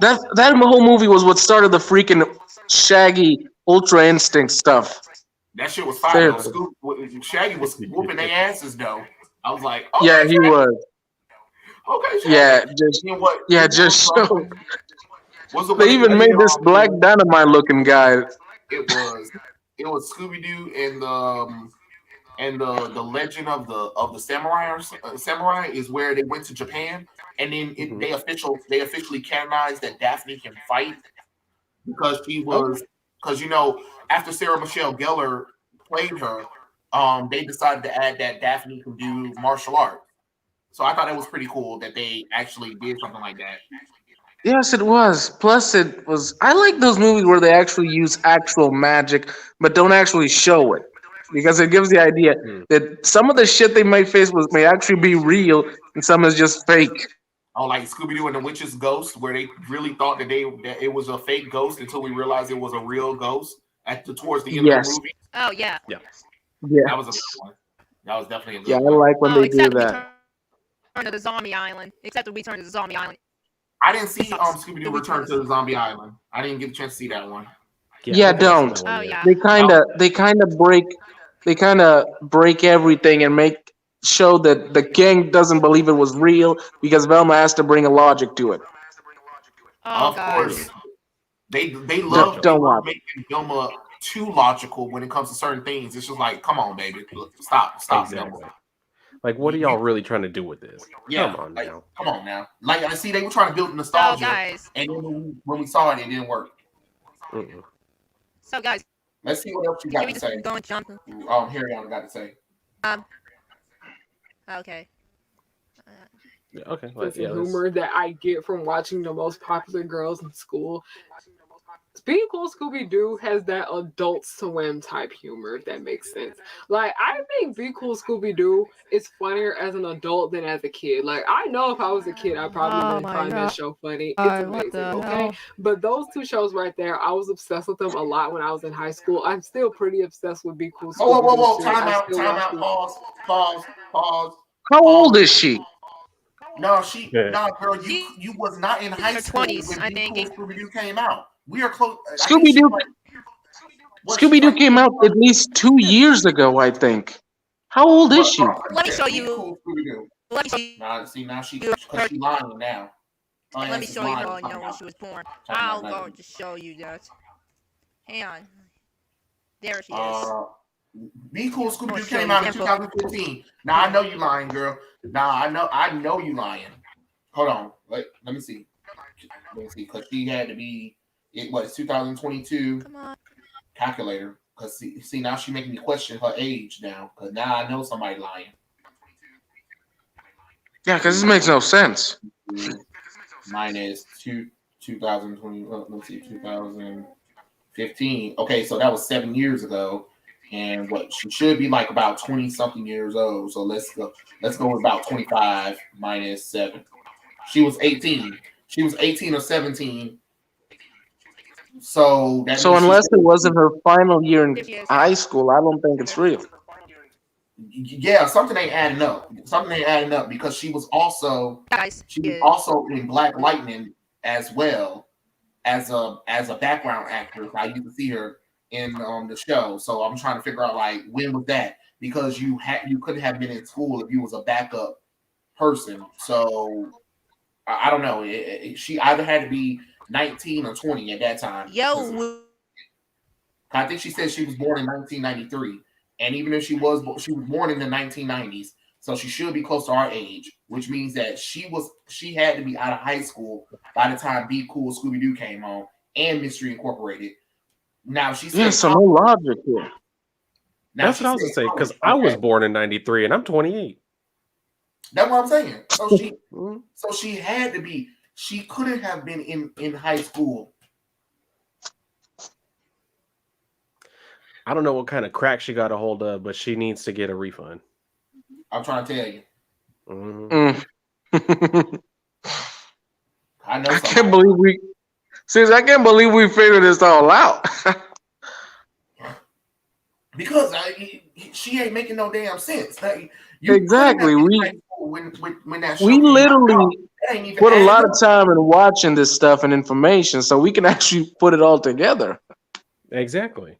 That whole movie was what started the freaking Shaggy Ultra Instinct stuff. That shit was fire though. Seriously. Shaggy was whooping their asses though. I was like, Yeah, okay, he was. Shaggy. Yeah, just You know what? yeah, You know just what show. was the one They even made this Black Dynamite looking guy. it was Scooby Doo and the Legend of the Samurai Samurai is where they went to Japan, and then Mhm. they officially canonized that Daphne can fight because she was because after Sarah Michelle Gellar played her, they decided to add that Daphne can do martial arts. So I thought it was pretty cool that they actually did something like that. Yes, it was. Plus, it was. I like those movies where they actually use actual magic, but don't actually show it, because it gives the idea that some of the shit they may face may actually be real, and some is just fake. Oh, like Scooby Doo and the Witch's Ghost, where they really thought that it was a fake ghost until we realized it was a real ghost towards the end of the Yes. movie. Oh yeah. Yeah. That was a good one. That was definitely a good Yeah, I one. like when Oh, they do except that. Return to the Zombie Island. Except the Return to the Zombie Island. I didn't see Scooby Doo Return to the Zombie Island. I didn't get a chance to see that one. Yeah, I haven't seen don't. that one Oh yet. yeah. They kind of break everything and show that the king doesn't believe it was real because Velma has to bring a logic to it. Oh Of guys. course, they love Don't watch. making Velma too logical when it comes to certain things. It's just like, come on, baby, stop, Exactly. Velma. Like, what are y'all really trying to do with this? Yeah, Come on like, now. come on now. Like I see, they were trying to build Oh nostalgia, guys. and then when we saw it, it didn't work. Mm-mm. So guys, Let's see what else you can got we to just say. go and jump? Harryianna got to say. Okay. Yeah, okay. That's Let's, the yeah, let's, humor that I get from watching the most popular girls in school. Be Cool Scooby Doo has that Adult Swim type humor, if that makes sense. Like, I think Be Cool Scooby Doo is funnier as an adult than as a kid. Like, I know if I was a kid, I probably Oh wouldn't my find God. that show funny. It's What amazing, the okay? hell? But those two shows right there, I was obsessed with them a lot when I was in high school. I'm still pretty obsessed with Be Cool Scooby Doo. Whoa! too. Time I out! still watch them. Pause. How old is she? No, Yeah. girl, you was not in high her school 20s, when I Be think. Cool Scooby Doo came out. We are close. Scooby-Doo Scooby-Doo came out at least 2 years ago, I think. How old is she? Let me show you. Cool Scooby Doo. Let me see. Now because she lying now. Oh, Let me she's show you lying. how I know when she was born. Talking I'll about go lying. to show you that. Hang on. There she is. Be Cool Scooby Doo show came you out in info. 2015. Now I know you lying, girl. Now I know you lying. Hold on. Let me see. Let me see, because she had to be. It was 2022. Come on. Calculator. Because see now she making me question her age now. Because now I know somebody lying. Yeah, because this makes no sense. Minus 2020. Let's see, 2015. Okay, so that was 7 years ago. And what she should be like about 20 something years old. So let's go with about 25 minus 7. She was 18. She was 18 or 17. So unless it wasn't her final year in high school, I don't think it's real. Yeah, something ain't adding up. Something ain't adding up because she was also in Black Lightning as well as a background actress. I used to see her in the show. So I'm trying to figure out like when was that? Because you couldn't have been in school if you was a backup person. So I don't know. She either had to be 19 or 20 at that time. Yo. I think she said she was born in 1993. And even if she was born in the 1990s, so she should be close to our age, which means that she had to be out of high school by the time Be Cool Scooby Doo came on and Mystery Incorporated. Now she said, so no logic here. That's what I was gonna say because I was born in '93 and I'm 28. That's what I'm saying. So she had to be. She couldn't have been in high school. I don't know what kind of crack she got a hold of, but she needs to get a refund. I'm trying to tell you. Mm-hmm. I know. I can't believe we figured this all out. Because she ain't making no damn sense. Exactly. When that show we literally out, put a lot of time in watching this stuff and information, so we can actually put it all together. Exactly.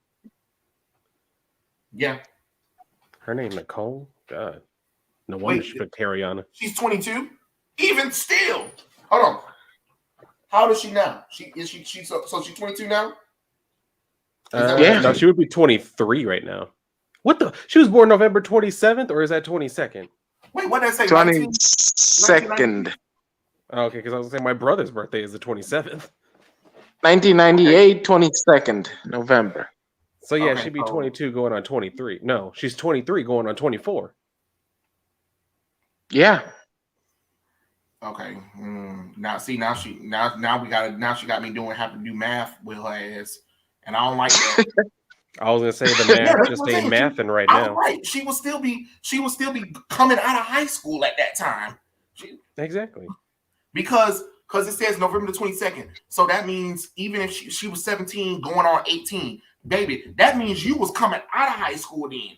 Yeah. Her name Nicole. God, no wonder she picked Harryianna. She's 22. Even still, hold on. How old is she now? She's 22 now. Yeah, no, she would be 23 right now. What the? She was born November 27th, or is that 22nd? Wait, what did I say? 22nd. Okay, because I was saying my brother's birthday is the 27th. 1998, 22nd November. So yeah, she'd be 22 going on 23. No, she's 23 going on 24. Yeah. Okay. Now she got me having to do math with her ass, and I don't like that. I was gonna say the math just ain't mathing right now. Right. She will still be coming out of high school at that time. Exactly. Because it says November the 22nd. So that means even if she was 17 going on 18, baby, that means you was coming out of high school then.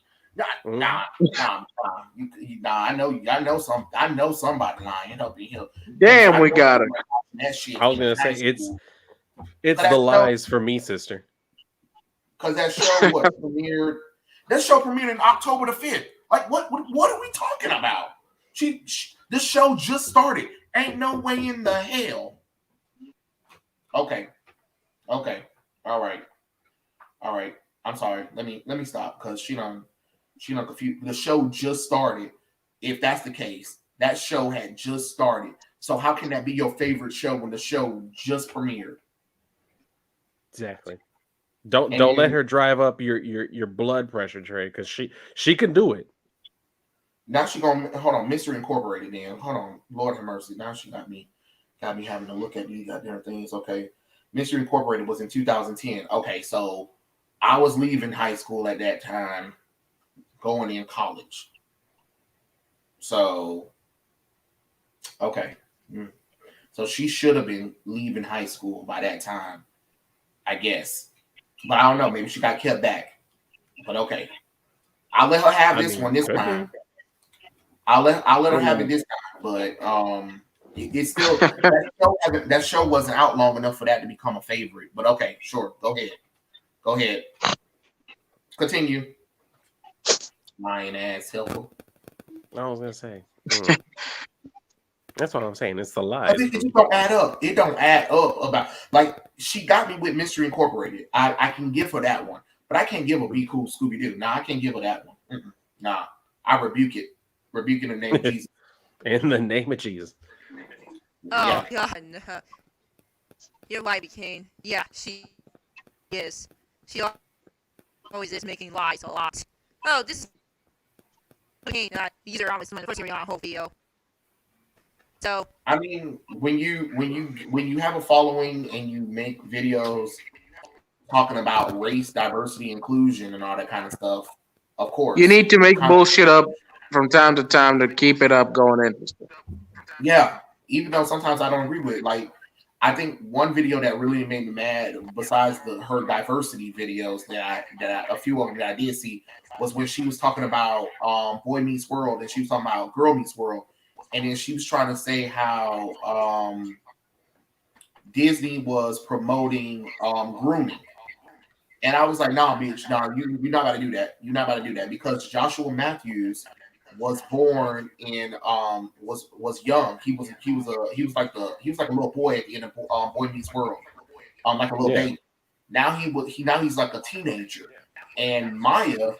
Nah. I know somebody lying. Damn, we got her. That shit I was gonna say it's the lies for me, sister. Because that show premiered. That show premiered in October the 5th. Like what are we talking about? This show just started. Ain't no way in the hell. Okay. All right. I'm sorry. Let me stop because she done confused. The show just started. If that's the case, that show had just started. So how can that be your favorite show when the show just premiered? Exactly. Don't let her drive up your blood pressure, Trey, because she can do it. Now she gonna hold on, Mystery Incorporated. Then hold on, Lord have mercy. Now she got me having to look at these goddamn things. Okay, Mystery Incorporated was in 2010. Okay, so I was leaving high school at that time, going in college. So, okay, so she should have been leaving high school by that time, I guess. But I don't know. Maybe she got kept back. But okay, I'll let her have this one this time. I'll let her have it this time. But it's still that show wasn't out long enough for that to become a favorite. But okay, sure, go ahead, continue. Lying ass helpful. I was gonna say Mm. That's what I'm saying. It's the lies. It just don't add up. It don't add up about like she got me with Mystery Incorporated. I can give her that one, but I can't give her Be Cool Scooby Doo. Nah, I can't give her that one. Nah, I rebuke it. Rebuke in the name of Jesus. In the name of Jesus. Oh God, no. You're right, Kane. Yeah, she is. She always is making lies a lot. Oh, this is Kane. These are always the first time on a whole video. So I mean, when you have a following and you make videos talking about race, diversity, inclusion, and all that kind of stuff, of course You need to make bullshit up from time to time to keep it up going interesting. Yeah, even though sometimes I don't agree with it. Like, I think one video that really made me mad, besides her diversity videos that a few of them that I did see, was when she was talking about Boy Meets World and she was talking about Girl Meets World, and then she was trying to say how Disney was promoting grooming. And I was like, nah, bitch, nah, you're not about to do that. You're not about to do that because Joshua Matthews was born in was young. He was like a little boy at the end of Boy Meets World, like a little baby. Now he's like a teenager, and Maya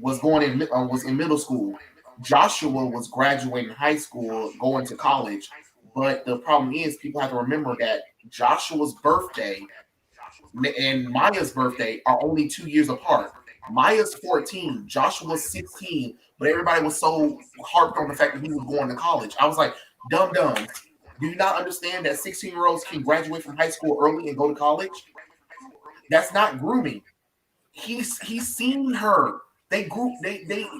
was was in middle school. Joshua was graduating high school, going to college. But the problem is, people have to remember that Joshua's birthday and Maya's birthday are only 2 years apart. Maya's 14, Joshua's 16, but everybody was so harped on the fact that he was going to college. I was like, dumb. Do you not understand that 16-year-olds can graduate from high school early and go to college? That's not grooming. He's seen her. They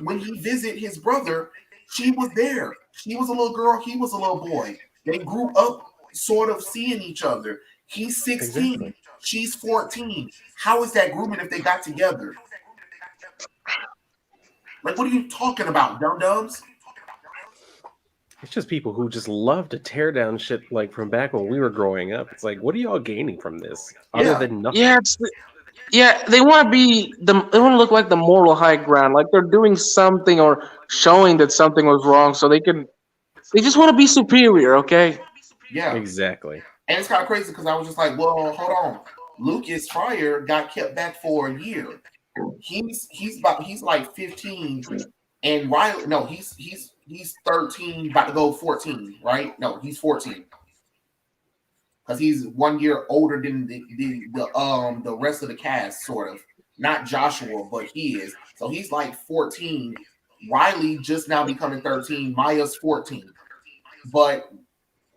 when he visited his brother, she was there. She was a little girl, he was a little boy. They grew up sort of seeing each other. He's 16. Exactly. She's 14. How is that grooming if they got together? Like, what are you talking about, dum-dums? It's just people who just love to tear down shit like from back when we were growing up. It's like, what are y'all gaining from this? Other than nothing. Yeah, they want to be they want to look like the moral high ground, like they're doing something or showing that something was wrong, so they just want to be superior, okay? Yeah, exactly. And it's kind of crazy because I was just like, well, hold on. Lucas Fryer got kept back for a year. He's like 15, and Riley, no, he's 13, about to go 14, right? No, he's 14. Because he's 1 year older than the rest of the cast, sort of. Not Joshua, but he is. So he's like 14. Riley just now becoming 13. Maya's 14. But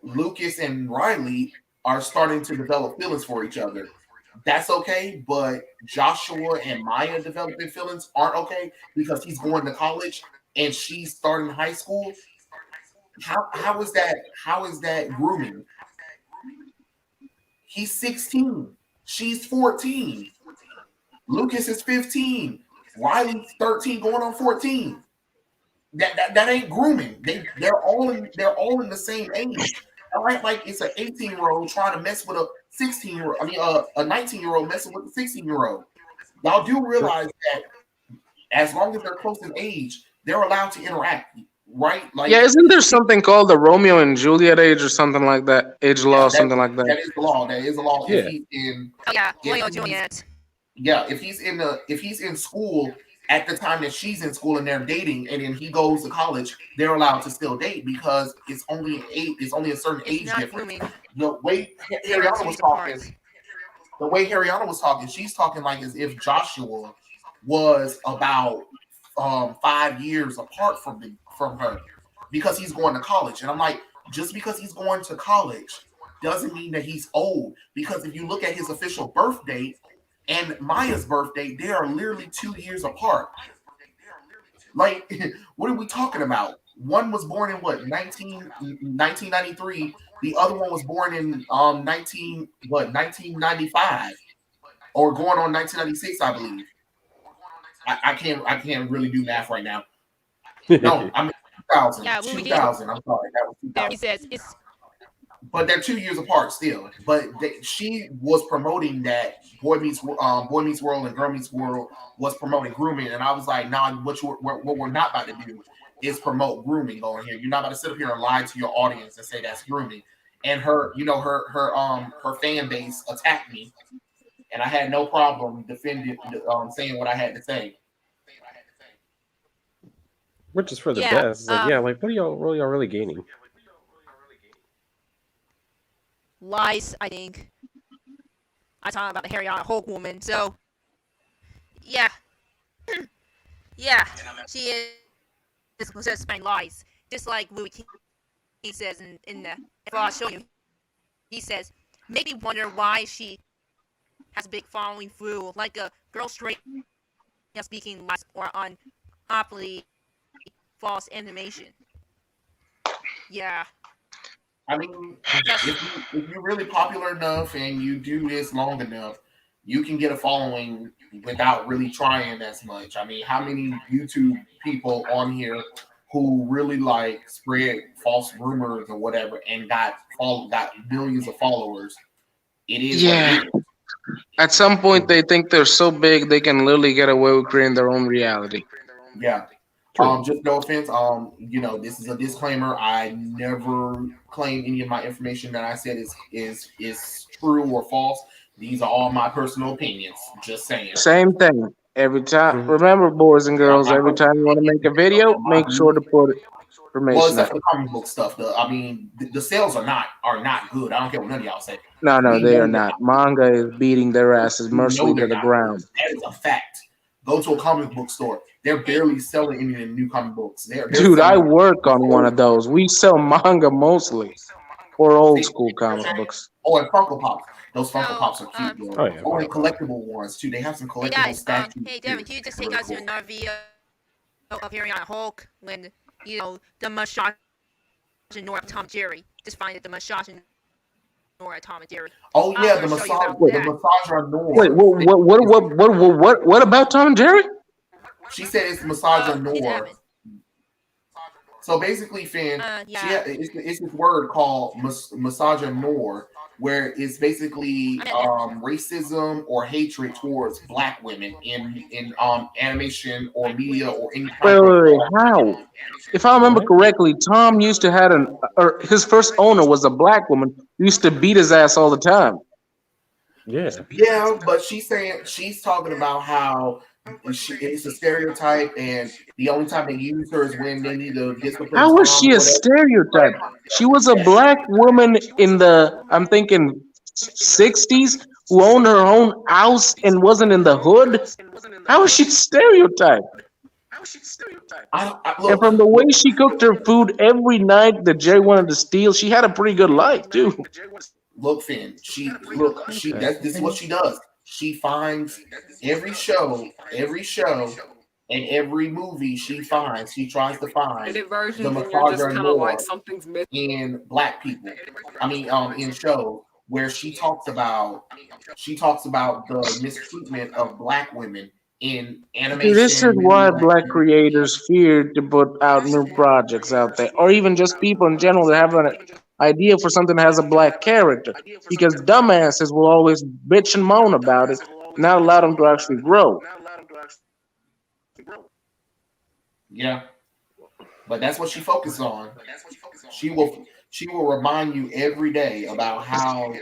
Lucas and Riley are starting to develop feelings for each other. That's okay, but Joshua and Maya developing feelings aren't okay because he's going to college and she's starting high school. How is that grooming? He's 16. She's 14. Lucas is 15. Riley's 13 going on 14. That ain't grooming. They're all in the same age. Like it's an 18-year-old trying to mess with a 16-year-old. I mean, a 19-year-old messing with a 16-year-old. Y'all do realize that as long as they're close in age, they're allowed to interact, right? Like, yeah, isn't there something called the Romeo and Juliet age or something like that? Age law, something like that. That is the law. That is the law. Yeah. If he's in, Romeo and Juliet. Yeah, if he's in school at the time that she's in school and they're dating, and then he goes to college, they're allowed to still date because it's only a certain age difference. The way Harryianna was talking, she's talking like as if Joshua was about 5 years apart from her because he's going to college. And I'm like, just because he's going to college doesn't mean that he's old. Because if you look at his official birth date and Maya's birthday, they are literally 2 years apart. Like, what are we talking about? One was born in 1993. The other one was born in 1995, or going on 1996, I believe. I can't really do math right now. No, I'm 2000. Yeah, 2000. I'm sorry, that was 2000. He says it's. But they're 2 years apart still. But she was promoting that Boy Meets World and Girl Meets World was promoting grooming, and I was like, nah, what we're not about to do is promote grooming on here. You're not going to sit up here and lie to your audience and say that's grooming. And her fan base attacked me, and I had no problem defending, saying what I had to say. Which is for the Yeah, best. It's like, yeah, like what are y'all really gaining? lies, I think. I talk about the Harryianna Hulk woman, so yeah. Yeah, she is possessed by lies. Just like Louis King says in the if I'll show you, he says, maybe wonder why she has a big following through like a girl straight speaking lies or on awfully false animation. Yeah. I mean, if you're really popular enough and you do this long enough, you can get a following without really trying as much. I mean, how many YouTube people on here who really like spread false rumors or whatever and got millions of followers? It is what it is. At some point, they think they're so big they can literally get away with creating their own reality. Yeah. Just no offense. This is a disclaimer. I never claim any of my information that I said is true or false. These are all my personal opinions. Just saying. Same thing. Every time, remember, boys and girls, every time you want to make a video, make sure to put information. Well, except for the comic book stuff. The sales are not good. I don't care what none of y'all say. No, they are not. Manga is beating their asses mercilessly to the ground. That is a fact. Go to a comic book store. They're barely selling any of the new comic books. Dude, I work on one of those. We sell manga mostly, or old school comic books. Oh, and Funko Pops. Those Funko Pops are cute. Oh, yeah. Oh, and collectible ones too. They have some collectible statues. Hey, Devin, can you just take us to another video of Harryianna Hulk when the Misognoir Tom and Jerry? Just find it, the Misognoir Tom and Jerry. Oh yeah, the Misognoir. Wait, what about Tom and Jerry? She said it's Misognoir. So basically, Finn, it's this word called Misognoir, where it's basically racism or hatred towards black women in animation or media or any kind Wait, how? If I remember correctly, Tom used to his first owner was a black woman who used to beat his ass all the time. Yeah. Yeah, but she's talking about how it's a stereotype, and the only time they use her is when they need to discipline. How was she a stereotype? She was a black woman in the, I'm thinking, 60s who owned her own house and wasn't in the hood. How was she a stereotype? And from the way she cooked her food every night that Jay wanted to steal, she had a pretty good life too. Look, Finn. This is what she does. She finds every show, and every movie she tries to find the Misognoir in black people. I mean, in shows where she talks about the mistreatment of black women in animation. This is why black creators fear to put out new projects out there, or even just people in general that have an idea for something that has a black character, because dumbasses will always bitch and moan about it, not allow them to actually grow. Yeah, but that's what she focuses on. She will remind you every day about how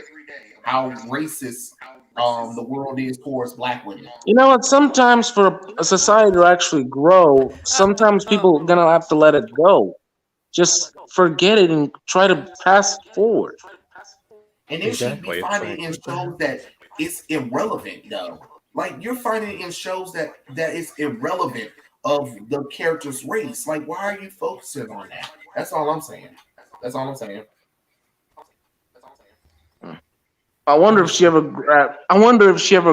racist the world is towards black women. You know what? Sometimes for a society to actually grow, sometimes people are gonna have to let it go. Just forget it and try to pass it forward. And then she'd be finding in shows that it's irrelevant, though. Like, you're finding in shows that it's irrelevant of the character's race. Like, why are you focusing on that? That's all I'm saying. I wonder if she ever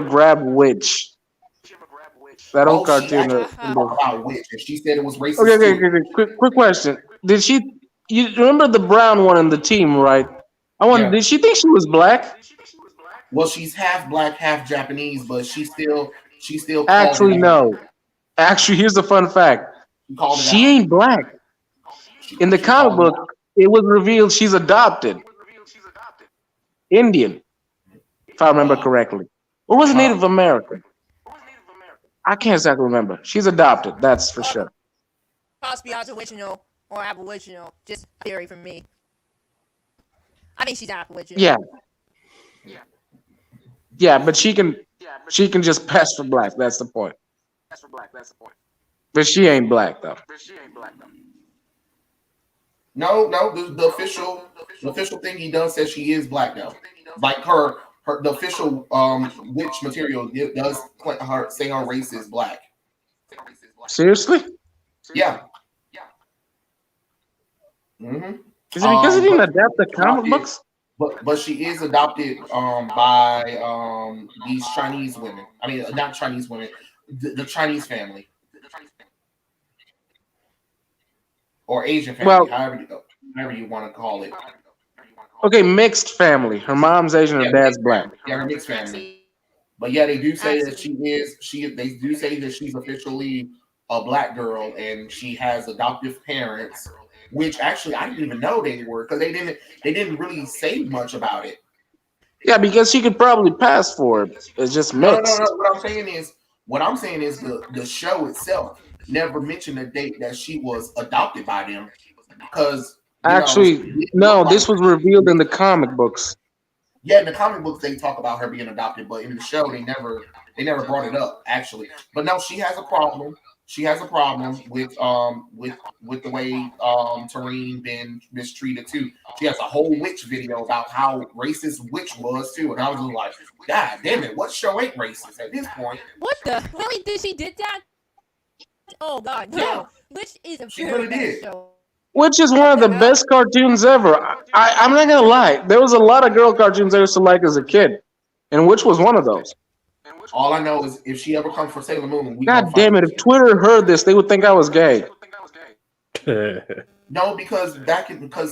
grabbed Witch. That old cartoon. About Witch, and she said it was racist. Okay. Quick question. You remember the brown one in the team, right? I wonder, did she think she was black? Well, she's half black, half Japanese, but she still. Actually, no. Actually, here's the fun fact. She ain't black. In the comic book, it was revealed she's adopted. Indian, if I remember correctly. Or was it Native American? I can't exactly remember. She's adopted, that's for sure. possibly original or aboriginal. Just theory from me. I think she's aboriginal. Yeah, but she can just pass for black. That's the point. But she ain't black though. No, the official thing he does says she is black though. Like her the official witch material does say her race is black. Seriously? Yeah. Mm-hmm. Is it because he didn't adapt the comic books? But she is adopted by these Chinese women. I mean, not Chinese women, the Chinese family or Asian family, Well, however you want to call it. Okay, mixed family. Her mom's Asian, her dad's black. Yeah, her mixed family. But yeah, they do say that they do say that she's officially a black girl and she has adoptive parents, which actually I didn't even know they were, because they didn't really say much about it. Yeah, because she could probably pass for it. It's just mixed. No. What I'm saying is the show itself never mentioned the date that she was adopted by them, because actually, no, this was revealed in the comic books. Yeah, in the comic books they talk about her being adopted, but in the show they never brought it up actually. But no, she has a problem. She has a problem with the way Tareen been mistreated too. She has a whole witch video about how racist witch was too, and I was just like, God damn it, what show ain't racist at this point? What the? Really? Did she did that? Oh God, no! Yeah. Which is a She really did. show. Which is one of the best cartoons ever. I'm not gonna lie. There was a lot of girl cartoons I used to like as a kid, and which was one of those. All I know is if she ever comes for Sailor Moon, God damn it! If Twitter heard this, they would think I was gay. No, because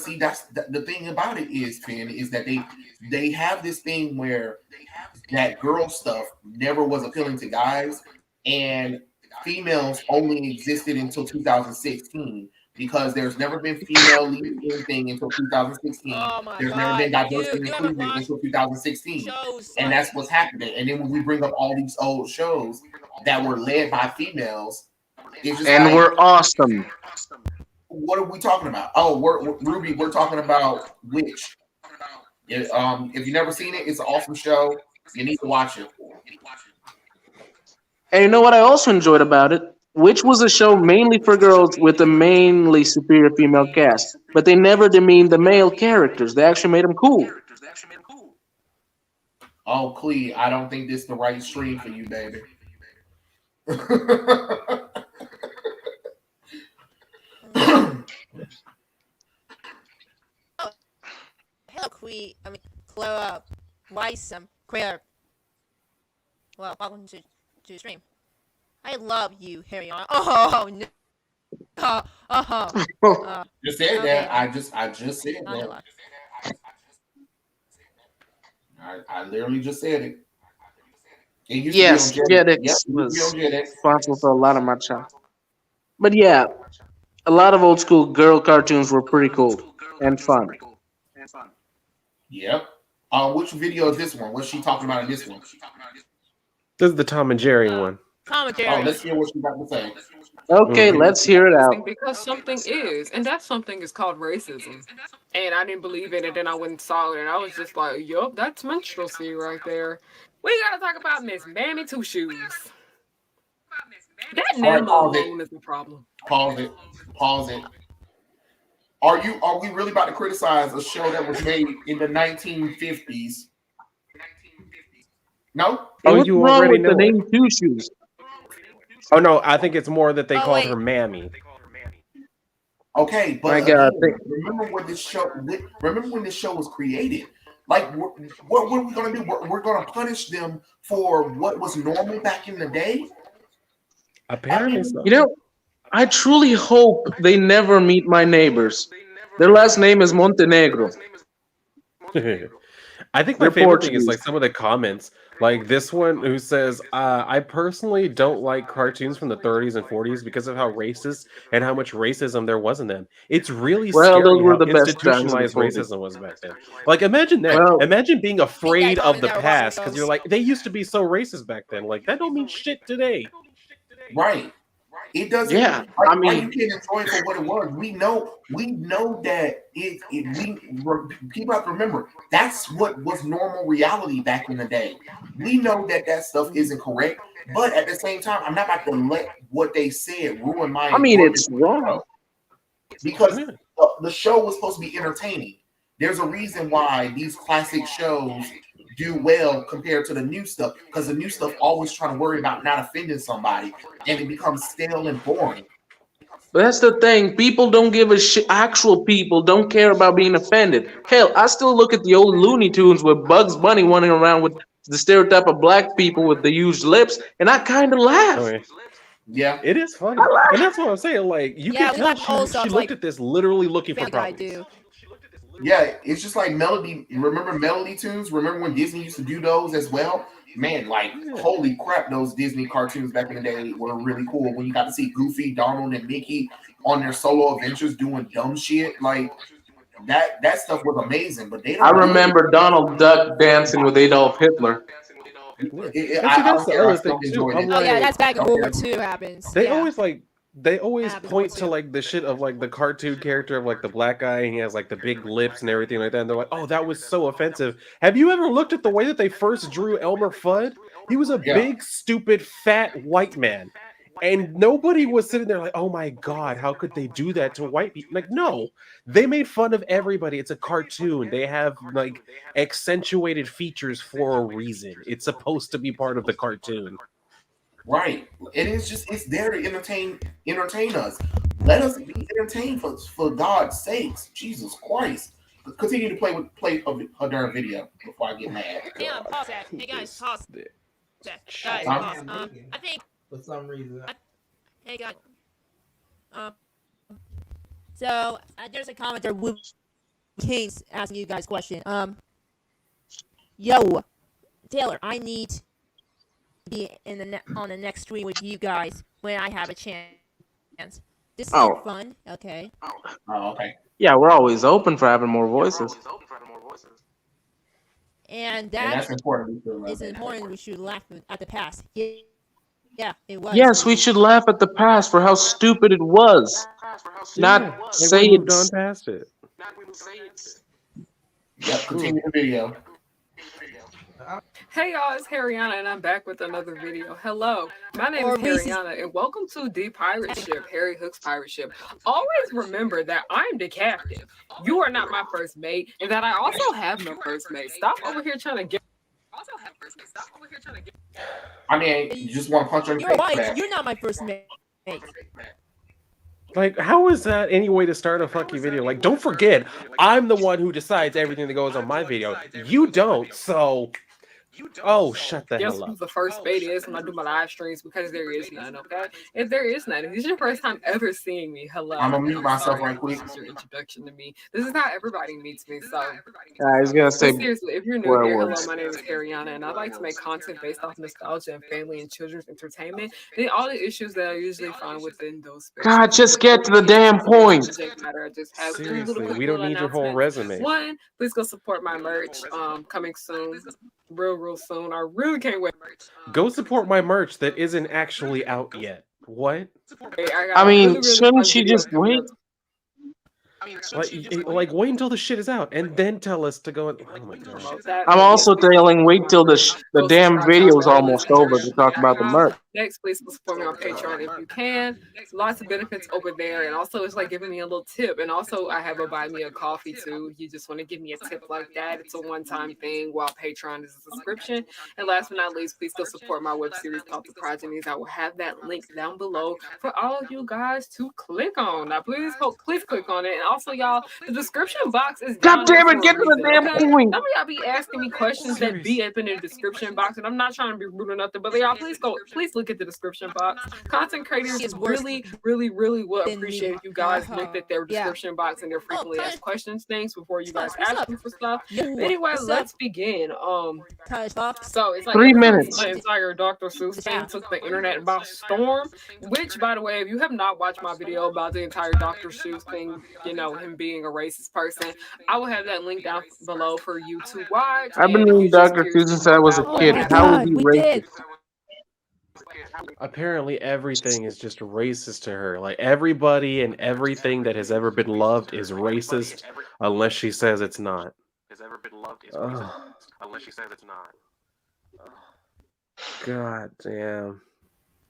see, that's the thing about it is, Finn, is that they have this thing where that girl stuff never was appealing to guys, and females only existed until 2016. Because there's never been female lead anything until 2016. There's never been diversity inclusion until 2016. And that's what's happening. And then when we bring up all these old shows that were led by females, it's just and we're awesome. What are we talking about? Oh, Ruby, we're talking about Witch. If you've never seen it, it's an awesome show. You need to watch it. And you know what I also enjoyed about it? Which was a show mainly for girls with a mainly superior female cast. But they never demeaned the male characters. They actually made them cool. Oh, Clee, I don't think this is the right stream for you, baby. Hello, Clee. I mean, Clara. Claire. Well, welcome to the stream. I love you, Harryianna. Oh no. Just said that. I just said that. I literally just said it. Yes, Jetix was responsible for a lot of my childhood. But yeah, a lot of old school girl cartoons were pretty cool and fun. Yep. Which video is this one? What's she talking about in this one? This is the Tom and Jerry one. Oh, let's hear what she's got to say. Okay, let's hear it out. Because something is, and that something is called racism. And I didn't believe it, and then I went and saw it, and I was just like, yup, that's minstrelsy right there. We gotta talk about Miss Mammy Two Shoes. That name alone is the problem. Pause it. Are we really about to criticize a show that was made in the 1950s? No? Oh, you already know the name Two Shoes. Oh no, I think it's more that they called her Mammy. Okay, but remember when this show was created? Like, what are we gonna do? We're gonna punish them for what was normal back in the day? Apparently so. You know, I truly hope they never meet my neighbors. Their last name is Montenegro. I think my favorite thing is like some of the comments, like this one who says, I personally don't like cartoons from the 30s and 40s because of how racist and how much racism there was in them. It's really scary those were how the best institutionalized racism was back then. Like imagine that. Imagine being afraid of the past because you're like, they used to be so racist back then. Like that don't mean shit today. Right. It doesn't. Yeah, Like, I why you mean, can't enjoy it for what it was? We know that people have to remember that's what was normal reality back in the day. We know that stuff isn't correct, but at the same time, I'm not about to let what they said ruin my I mean, enjoyment it's of the wrong. show because Yeah. the show was supposed to be entertaining. There's a reason why these classic shows do well compared to the new stuff, because the new stuff always trying to worry about not offending somebody, and it becomes stale and boring. But that's the thing. People don't give a shit. Actual people don't care about being offended. Hell, I still look at the old Looney Tunes with Bugs Bunny running around with the stereotype of black people with the huge lips, and I kind of Oh, laugh. yeah. Yeah, It is funny, and that's what I'm saying. Like you Yeah, can we tell like old she stuff looked like at this literally looking for Family Guy problems. do. yeah. It's just like Melody. Remember Melody Tunes? Remember when Disney used to do those as well? Man, like Yeah. holy crap, those Disney cartoons back in the day were really cool. When you got to see Goofy, Donald, and Mickey on their solo adventures doing dumb shit, like that stuff was amazing. But they I don't do it. remember Donald Duck dancing with Adolf Hitler. Yeah. It- And see, I that's don't the care. I other still thing too. enjoyed I'm it. Oh yeah, like, that's back in Don't World care. War II happens. they Yeah. always Happens point too. to like the shit of like the cartoon character of like the black guy, and he has like the big lips and everything like that. And they're like, oh, that was so offensive. Have you ever looked at the way that they first drew Elmer Fudd? He was a Yeah. big, stupid, fat white man. And nobody was sitting there like, oh my God, how could they do that to white people? Like, no, they made fun of everybody. It's a cartoon. They have like accentuated features for a reason. It's supposed to be part of the cartoon. Right. And it's there to entertain us. Let us be entertained for God's sakes. Jesus Christ. Continue to play her darn video before I get mad. Damn, pause that. Hey guys, pause that. Guys, Huh? pause. I think. For some reason. Hey guys. So there's a commenter, Woo Kings, asking you guys a question. Yo, Taylor, I need to be on the next stream with you guys when I have a chance. This is Oh. fun. Okay. Oh, okay. Yeah, we're always open for having more voices. And And that that's important. is important. We should laugh at the past. Yeah, it was. Yes, we should laugh at the past for how stupid it was. Not Like, say we moved on it's. past it. Yep, continue the video. Hey y'all, it's Harryianna and I'm back with another video. Hello, my name Or is Reese's- Harryianna and welcome to the pirate ship, Harry Hook's pirate ship. Always remember that I'm the captain. You are not my first mate, and that I also have no first mate. Stop over here trying to get. I mean, you just want to punch her in the You're face. right. back. You're not my first mate. Like, how is that any way to start a fucking video? Like, don't forget, I'm the one who decides everything that goes on my video. You don't, so. Oh, shut the Guess hell who up. the first mate is when I do my live streams, because there is none, okay? If there is none, if this is your first time ever seeing me, hello. I'm gonna mute myself Sorry, right quick. This is your introduction to me. This is how everybody meets me, so. I was gonna say But seriously, if you're new swear here, hello, words. my name is Harryianna, and I like to make content based off nostalgia and family and children's entertainment, and all the issues that I usually find within those spaces. God, just get to the damn point. Subject matter, I just have three Seriously, quick we don't need your whole announcements. resume. One, please go support my merch. Coming soon, real soon. I really can't wait. Go support my merch that isn't actually out yet. What? I mean, shouldn't she just wait? Like, wait until the shit is out and then tell us to go. Oh my god. I'm also telling wait till the damn video's almost over to talk about the merch. Next, please support me on Patreon if you can. Lots of benefits over there, and also it's like giving me a little tip. And also, I have a buy me a coffee too. You just want to give me a tip like that. It's a one-time thing, while Patreon is a subscription. And last but not least, please go support my web series called The Progenies. I will have that link down below for all of you guys to click on. Now, please click on it. And also, y'all, the description box is down God damn there it, for get a to the reason, damn okay? point. Some of y'all be asking me questions that be up in the description box, and I'm not trying to be rude or nothing, but y'all please look at the description box. Content creators really would appreciate if you guys looked at their description box and their frequently asked questions things before you guys ask them for stuff. But anyway, let's begin. So it's like 3 minutes. the entire Dr. Seuss thing took the internet by storm. Which, by the way, if you have not watched my video about the entire Dr. Seuss thing, you know, him being a racist person, I will have that link down below for you to watch. I've been And if reading you're just Dr. curious Seuss since I was a about what kid. happened- How is he racist? apparently everything is just racist to her. Like everybody and everything that has ever been loved is racist unless she says it's not. Ugh. God damn.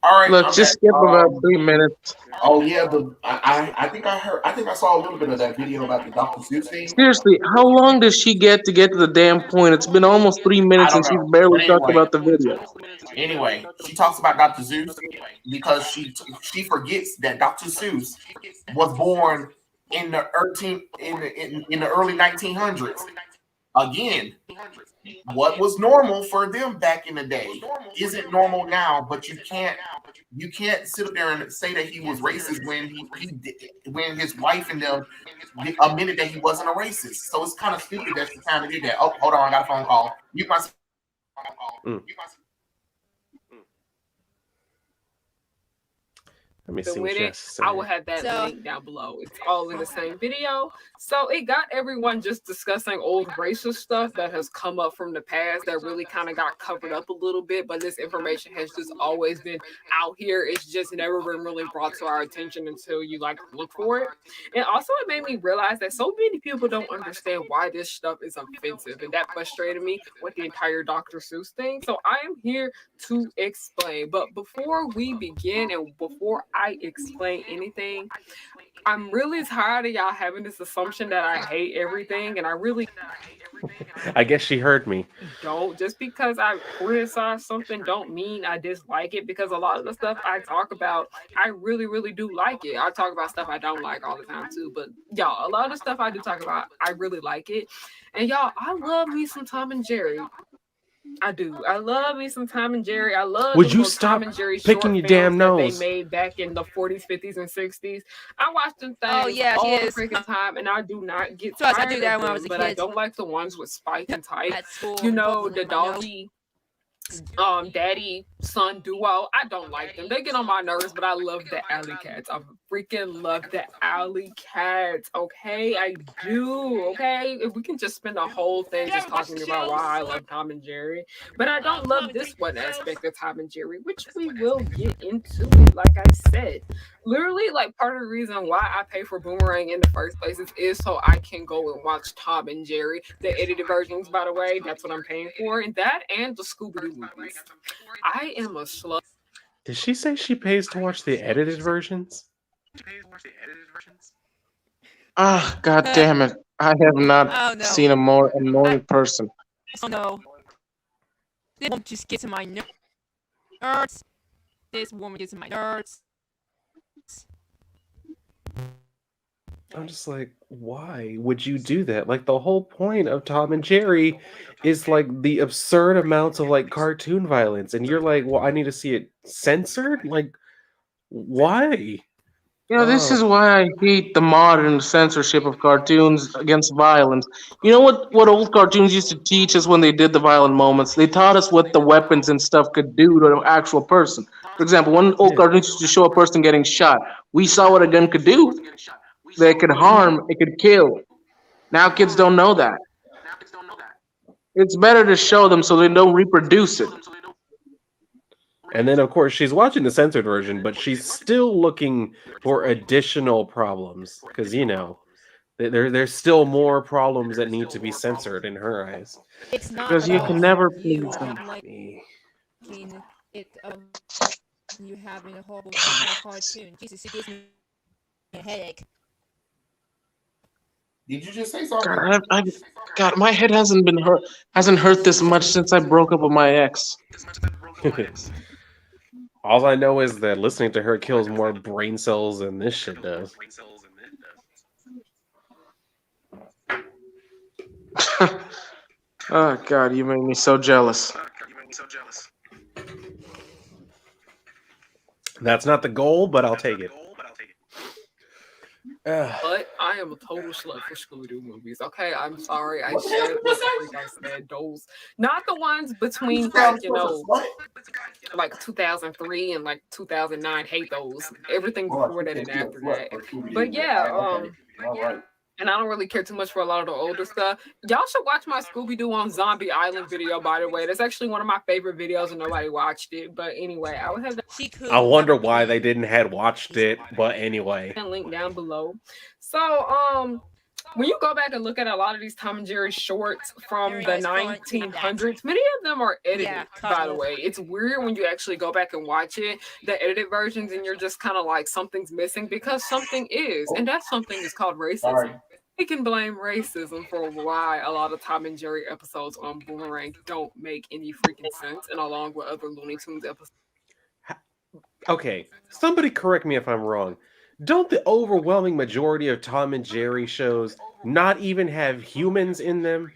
All right, Look, I'm just back. skip about 3 minutes. Oh yeah, I think I think I saw a little bit of that video about the Dr. Seuss thing. Seriously, how long does she get to the damn point? It's been almost 3 minutes I and don't she's know, barely but talked anyway, about the video. she talks about Dr. Seuss because she forgets that Dr. Seuss was born in the in the early 1900s. Again, what was normal for them back in the day isn't normal now, but you can't sit up there and say that he was racist when when his wife and them admitted that he wasn't a racist. So it's kind of stupid that's the time to do that. Oh, hold on, I got a phone call. Mute myself. Let me see what with she it. has to say. I will have that link down below. It's all in the same video. So it got everyone just discussing old racist stuff that has come up from the past that really kind of got covered up a little bit, but this information has just always been out here. It's just never been really brought to our attention until you like look for it. And also it made me realize that so many people don't understand why this stuff is offensive, and that frustrated me with the entire Dr. Seuss thing. So I am here to explain. But before we begin and before I explain anything, I'm really tired of y'all having this assumption that I hate everything, and I really I guess she heard me. don't. Just because I criticize something don't mean I dislike it, because a lot of the stuff I talk about, I really, really do like it. I talk about stuff I don't like all the time too, but y'all, a lot of the stuff I do talk about, I really like it. And y'all, I love me some Tom and Jerry. I do. I love me some Tom and Jerry. I love Would the you little stop Tom and Jerry picking short your films damn that they nose? made back in the 40s, 50s, and 60s. I watched them things Oh, yeah, she all the is. freaking time, and I do not get Plus, tired I do that of when I them, was a but I kid. don't like the ones with Spike and Tyke. At school, You know, the bubbling my nose. doggy daddy son duo. I don't like them. They get on my nerves, but I love the alley cats. I freaking love the alley cats. Okay, I do. Okay, if we can just spend a whole thing just talking about why I love Tom and Jerry, but I don't love this one aspect of Tom and Jerry, which we will get into it. Like I said, literally, like part of the reason why I pay for Boomerang in the first place is so I can go and watch Tom and Jerry, the edited versions, by the way. That's what I'm paying for, and that and the Scooby Doo movies. I am a slut. Did she say she pays to watch the edited versions? Ah, god damn it. I have not Oh no. seen a more annoying person. Oh no. This woman just gets in my nerves. This woman gets in my nerves. I'm just like, why would you do that? Like the whole point of Tom and Jerry is like the absurd amounts of like cartoon violence, and you're like, well, I need to see it censored? Like, why? This is Oh, why I hate the modern censorship of cartoons against violence. You know what old cartoons used to teach us when they did the violent moments? They taught us what the weapons and stuff could do to an actual person. For example, one old yeah. cartoon used to show a person getting shot. We saw what a gun could do. They could harm, it could kill. Now kids don't know that. It's better to show them so they don't reproduce it. And then of course she's watching the censored version, but she's still looking for additional problems because there's still more problems that need to be censored in her eyes. It's not Because you about can never you please them. Me. liking it of you having a horrible cartoon. Jesus, it gives me a headache. Did you just say something? God, my head hasn't hurt this much since I broke up with my ex. All I know is that listening to her kills more brain cells than this shit does. Oh God, you make me so jealous. That's not the goal, but I'll take it. But I am a total slut for Scooby-Doo movies. Okay, I'm sorry. I said what the freak I said. Those, not the ones between like 2003 and like 2009. Hate those. Everything before that and after that. But yeah, and I don't really care too much for a lot of the older stuff. Y'all should watch my Scooby-Doo on Zombie Island video, by the way. That's actually one of my favorite videos and nobody watched it. But anyway, I would have that She could. I wonder why they didn't had watched it, but anyway. link down below. So, when you go back and look at a lot of these Tom and Jerry shorts from the 1900s, many of them are edited, by the way. It's weird when you actually go back and watch it, the edited versions, and you're just kind of like, something's missing, because something is. And that something is called racism. Sorry. We can blame racism for why a lot of Tom and Jerry episodes on Boomerang don't make any freaking sense, and along with other Looney Tunes episodes. Okay, somebody correct me if I'm wrong. Don't the overwhelming majority of Tom and Jerry shows not even have humans in them?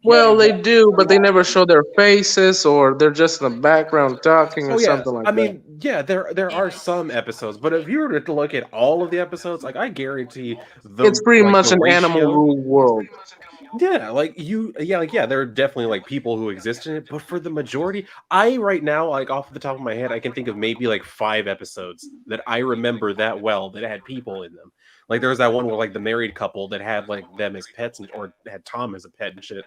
Well, they do, but they never show their faces, or they're just in the background talking, or something like I that. mean, yeah, there are some episodes, but if you were to look at all of the episodes, like I guarantee It's pretty much the an animal ratio- rule world. Yeah, there are definitely like people who exist in it, but for the majority, I right now, like off the top of my head, I can think of maybe like 5 episodes that I remember that well that had people in them. Like there was that one where like the married couple that had like them as pets or had Tom as a pet and shit.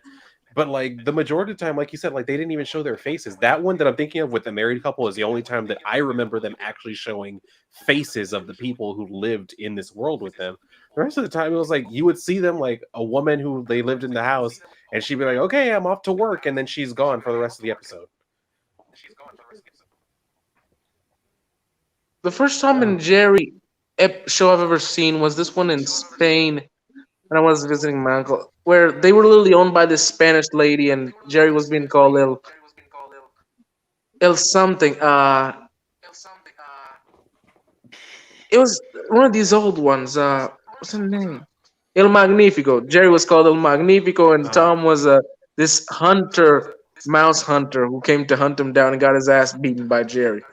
But like the majority of the time, like you said, like they didn't even show their faces. That one that I'm thinking of with the married couple is the only time that I remember them actually showing faces of the people who lived in this world with them. The rest of the time, it was like you would see them like a woman who they lived in the house, and she'd be like, "Okay, I'm off to work," and then she's gone for the rest of the episode. The first Tom and Jerry show I've ever seen was this one in Spain, and I was visiting my uncle, where they were literally owned by this Spanish lady, and Jerry was being called El something. It was one of these old ones. What's the name? El Magnifico. Jerry was called El Magnifico, and Tom was this hunter, mouse hunter, who came to hunt him down and got his ass beaten by Jerry.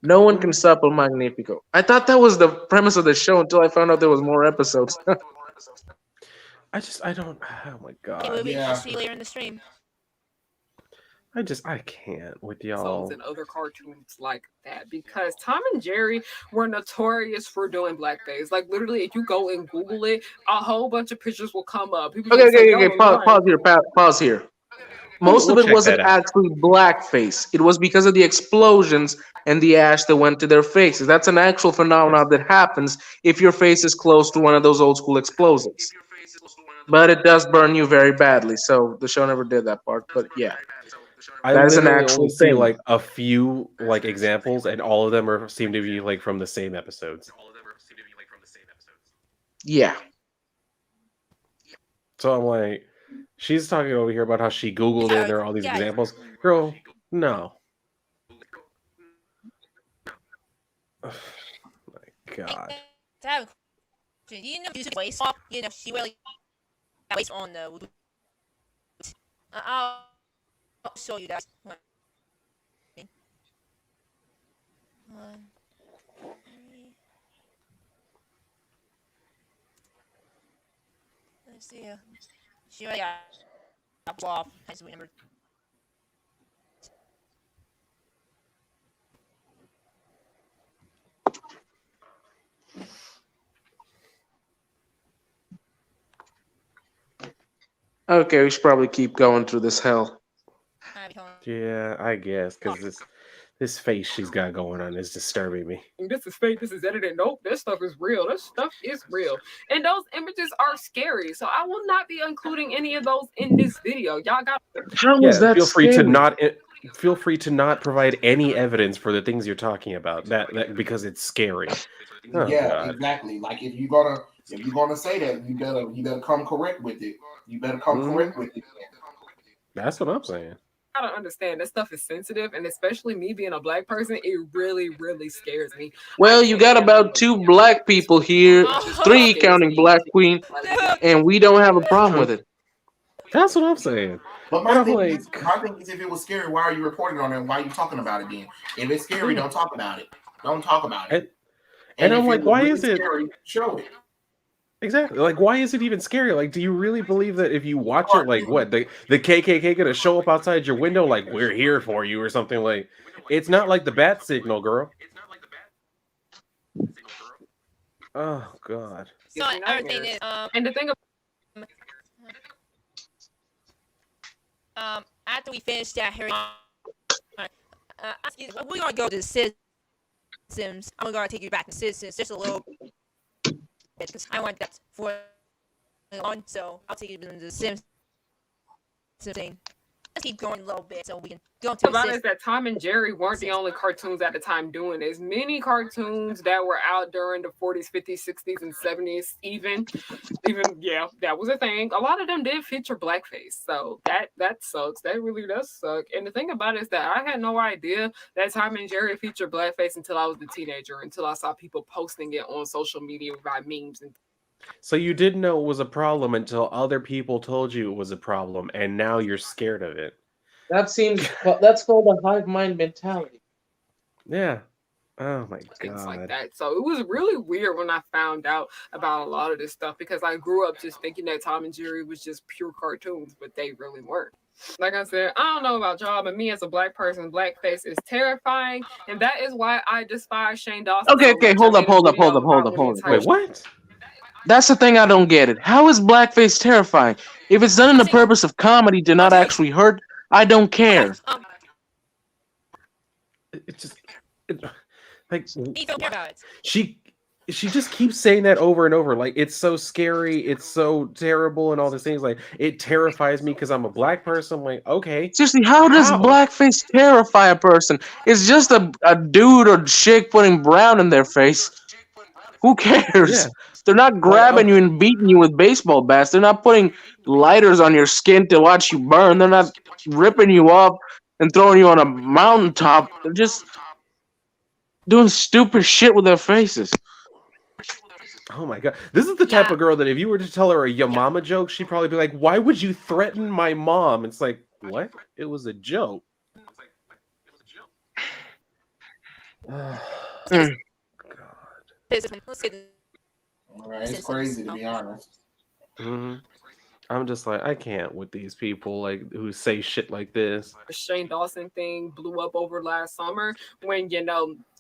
No one can stop El Magnifico. I thought that was the premise of the show until I found out there was more episodes. I don't. Oh my god. I'll see you later in the stream. I can't with y'all. And other cartoons like that, because Tom and Jerry were notorious for doing blackface. Like literally, if you go and Google it, a whole bunch of pictures will come up. People Okay. Pause here. Most of it wasn't actually blackface. It was because of the explosions and the ash that went to their faces. That's an actual phenomenon that happens if your face is close to one of those old school explosives. But it does burn you very badly, so the show never did that part. But yeah. I literally only see like a few like examples, and all of them seem to be like from the same episodes. Yeah. So I'm like, she's talking over here about how she Googled it and there are all these examples. Girl, no. Oh my god. Do you know waist? You know, she really waist on the. I'll show you that. Let's see. She already got off. I just remember. Okay, we should probably keep going through this hell. Yeah, I guess, because this face she's got going on is disturbing me. This is fake. This is edited. Nope, this stuff is real. This stuff is real. And those images are scary. So I will not be including any of those in this video. Y'all got. Feel free to not provide any evidence for the things you're talking about. That because it's scary. Oh, God. Exactly. Like if you're gonna say that, you better come correct with it. You better come correct with it. That's what I'm saying. I don't understand. That stuff is sensitive, and especially me being a black person, it really, really scares me. Well, you got about 2 black people here, 3 counting Black Queen, and we don't have a problem with it. That's what I'm saying. But my thing is, if it was scary, why are you reporting on it? Why are you talking about it then? If it's scary, don't talk about it. Don't talk about it. And I'm like, why is it scary? Show it. Exactly. Like, why is it even scary? Like, do you really believe that if you watch it, like, what, the KKK gonna show up outside your window, like, we're here for you or something? Like, it's not like the bat signal, girl. Oh, God. So everything is And the thing after we finish that Harryianna, we're gonna go to the Simpsons. I'm gonna take you back to Simpsons just a little bit because I want that for on. So I'll take you to the Simpsons thing. Let's keep going a little bit so we can go to about is that Tom and Jerry weren't the only cartoons at the time doing this. Many cartoons that were out during the 40s, 50s, 60s, and 70s, even yeah, that was a thing. A lot of them did feature blackface, so that sucks. That really does suck. And the thing about it is that I had no idea that Tom and Jerry featured blackface until I was a teenager, until I saw people posting it on social media by memes and. So you didn't know it was a problem until other people told you it was a problem, and now you're scared of it. That's called a hive mind mentality. Yeah. Oh my Things god. like that. So it was really weird when I found out about a lot of this stuff because I grew up just thinking that Tom and Jerry was just pure cartoons, but they really weren't. Like I said, I don't know about y'all, but me as a black person, blackface is terrifying, and that is why I despise Shane Dawson. Okay, hold up. Wait, what? That's the thing I don't get it. How is blackface terrifying? If it's done in the purpose of comedy to not actually hurt, I don't care. It's just like she just keeps saying that over and over. Like, it's so scary, it's so terrible, and all these things. Like, it terrifies me because I'm a black person. I'm like, okay. Seriously, how does blackface terrify a person? It's just a dude or chick putting brown in their face. Who cares? Yeah. They're not grabbing you and beating you with baseball bats. They're not putting lighters on your skin to watch you burn. They're not ripping you up and throwing you on a mountaintop. They're just doing stupid shit with their faces. Oh my god. This is the type of girl that if you were to tell her a your mama joke, she'd probably be like, why would you threaten my mom? It's like, what? It was a joke. God. Right, it's crazy to be honest. Mm-hmm. I'm just like, I can't with these people like who say shit like this. The Shane Dawson thing blew up over last summer when,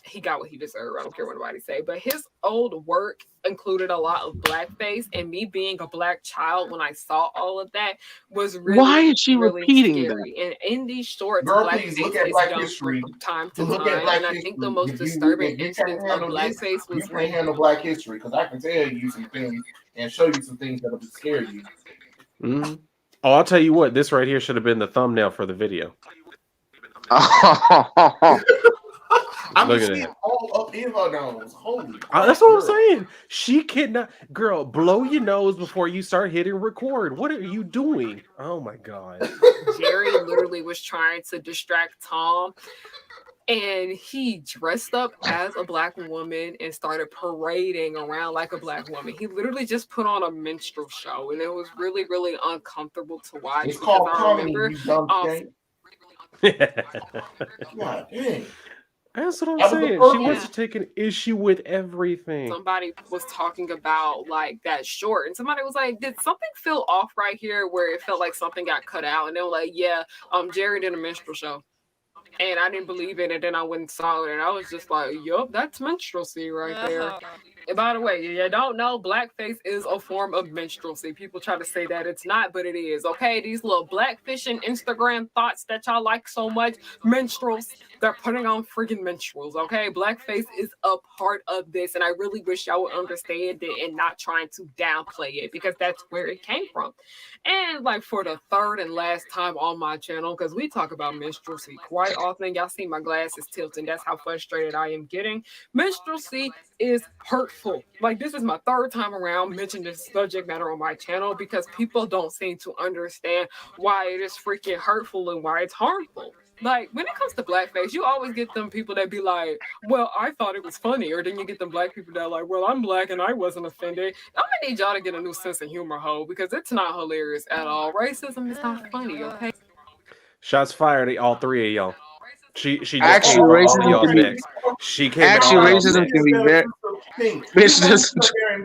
he got what he deserved. I don't care what anybody say. But his old work included a lot of blackface, and me being a black child when I saw all of that was really, why is she really repeating scary. And in these shorts, blackface look at black history from time to time. And I think the most disturbing instance of blackface was you can't handle black history because I can tell you some things and show you some things that'll scare you. Mm-hmm. Oh, I'll tell you what. This right here should have been the thumbnail for the video. I'm just seeing all up in her nose. Holy that's what I'm saying. She cannot. Girl, blow your nose before you start hitting record. What are you doing? Oh my god. Jerry literally was trying to distract Tom, and he dressed up as a black woman and started parading around like a black woman. He literally just put on a minstrel show, and it was really, really uncomfortable to watch. It's called comedy, you dumb thing. God dang. That's what I'm saying. She wants to take an issue with everything. Somebody was talking about like that short, and somebody was like, "Did something feel off right here?" Where it felt like something got cut out, and they were like, "Yeah, Jerry did a minstrel show." And I didn't believe it, and then I went and saw it, and I was just like, yup, that's minstrelsy right there. And by the way, you don't know, blackface is a form of minstrelsy. People try to say that it's not, but it is, okay? These little blackfishing Instagram thoughts that y'all like so much, minstrels, they're putting on freaking minstrels, okay? Blackface is a part of this, and I really wish y'all would understand it and not trying to downplay it, because that's where it came from. And like for the third and last time on my channel, because we talk about minstrelsy quite often. Y'all see my glasses tilting. That's how frustrated I am getting. Minstrelsy is hurtful. Like, this is my third time around mentioning this subject matter on my channel because people don't seem to understand why it is freaking hurtful and why it's harmful. Like, when it comes to blackface, you always get them people that be like, well, I thought it was funny. Or then you get them black people that are like, well, I'm black and I wasn't offended. I'm gonna need y'all to get a new sense of humor, ho, because it's not hilarious at all. Racism is not funny, okay? Shots fired at all three of y'all. She actually racism can be she came actually racism can be very bitch just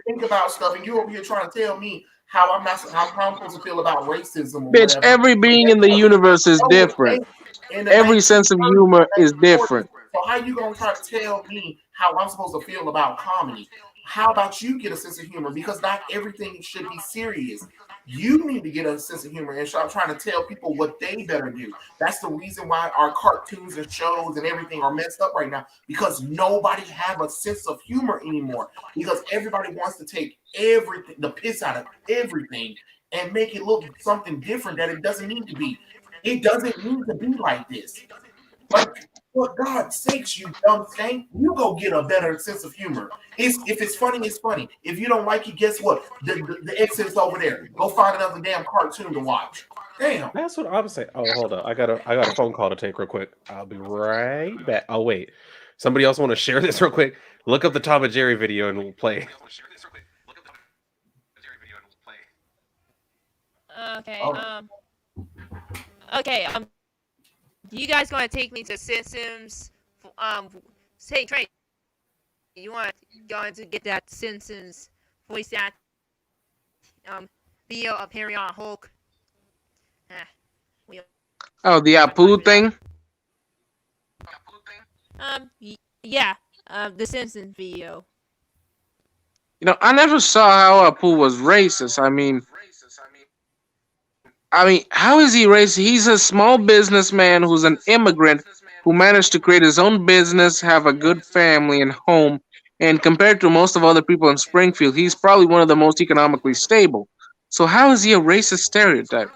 think about stuff and you over here trying to tell me how I'm supposed to feel about racism or bitch whatever. Every being in the universe is different. Every sense of humor is different. So how you gonna try to tell me how I'm supposed to feel about comedy? How about you get a sense of humor? Because not everything should be serious. You need to get a sense of humor and start trying to tell people what they better do. That's the reason why our cartoons and shows and everything are messed up right now, because nobody have a sense of humor anymore, because everybody wants to take everything, the piss out of everything, and make it look something different that it doesn't need to be. It doesn't need to be like this. Like, for God's sakes, you dumb thing, you go get a better sense of humor. If it's funny, it's funny. If you don't like it, guess what? The exit's over there. Go find another damn cartoon to watch. Damn. That's what I'm saying. Oh, hold up. I got a phone call to take real quick. I'll be right back. Oh, wait. Somebody else want to share this real quick? Look up the Tom and Jerry video and we'll play. Okay. Okay. You guys gonna take me to Simpsons? Say Trey, you going to get that Simpsons voice act video of Harryianna Hulk? Oh, the Apu thing? Yeah. The Simpsons video. You know, I never saw how Apu was racist. I mean, how is he racist? He's a small businessman who's an immigrant who managed to create his own business, have a good family and home, and compared to most of other people in Springfield, he's probably one of the most economically stable. So how is he a racist stereotype?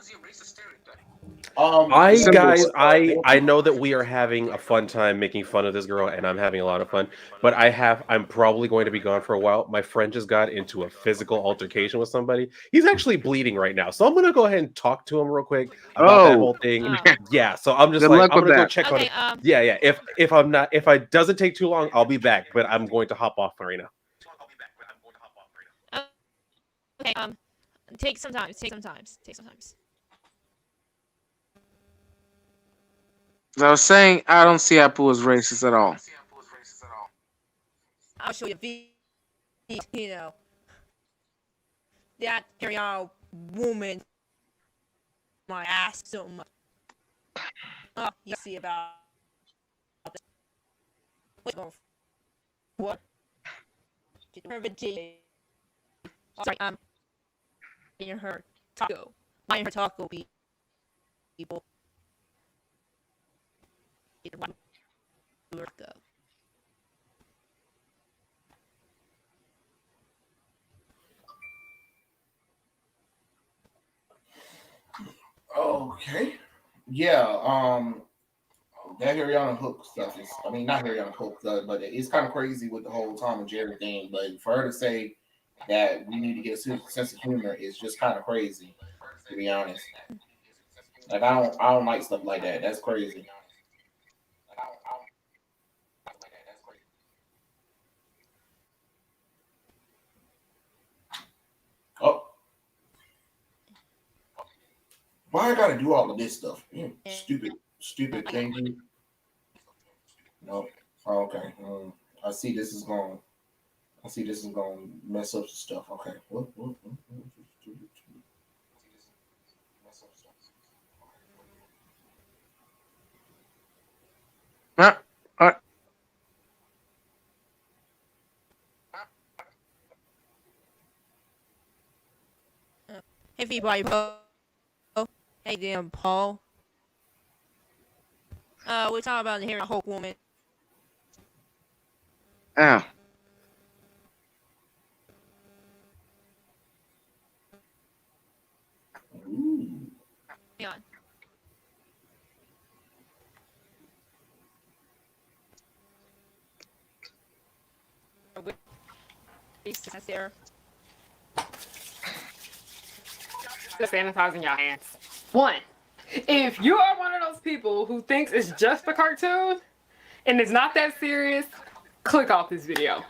I know that we are having a fun time making fun of this girl, and I'm having a lot of fun. But I'm probably going to be gone for a while. My friend just got into a physical altercation with somebody. He's actually bleeding right now, so I'm gonna go ahead and talk to him real quick about that whole thing. Yeah, so I'm just I'm gonna go check on it. Yeah. If I doesn't take too long, I'll be back. But I'm going to hop off right now. Okay. Take some time. As I was saying, I don't see Apu as racist at all. I'll show you a video, you know, that Harryianna woman, my ass so much. Oh, you see about this. What's going what? Her virginity. Sorry, in her taco. Buying her taco people. Go. Okay. Yeah. That Harryianna Hook stuff is, not Harryianna Hook, but it's kind of crazy with the whole Tom and Jerry thing. But for her to say that we need to get a sense of humor is just kind of crazy, to be honest. Like, I don't like stuff like that. That's crazy. Oh, why I gotta do all of this stuff? Stupid thing. No. Oh, okay. I see this is going to mess up stuff. Okay. What? Hey, Paul. Hey, damn, Paul. We're talking about the Harryianna Hulk woman. Ow. Hang on. There. Just sanitizing your hands. 1. If you are one of those people who thinks it's just a cartoon and it's not that serious, click off this video.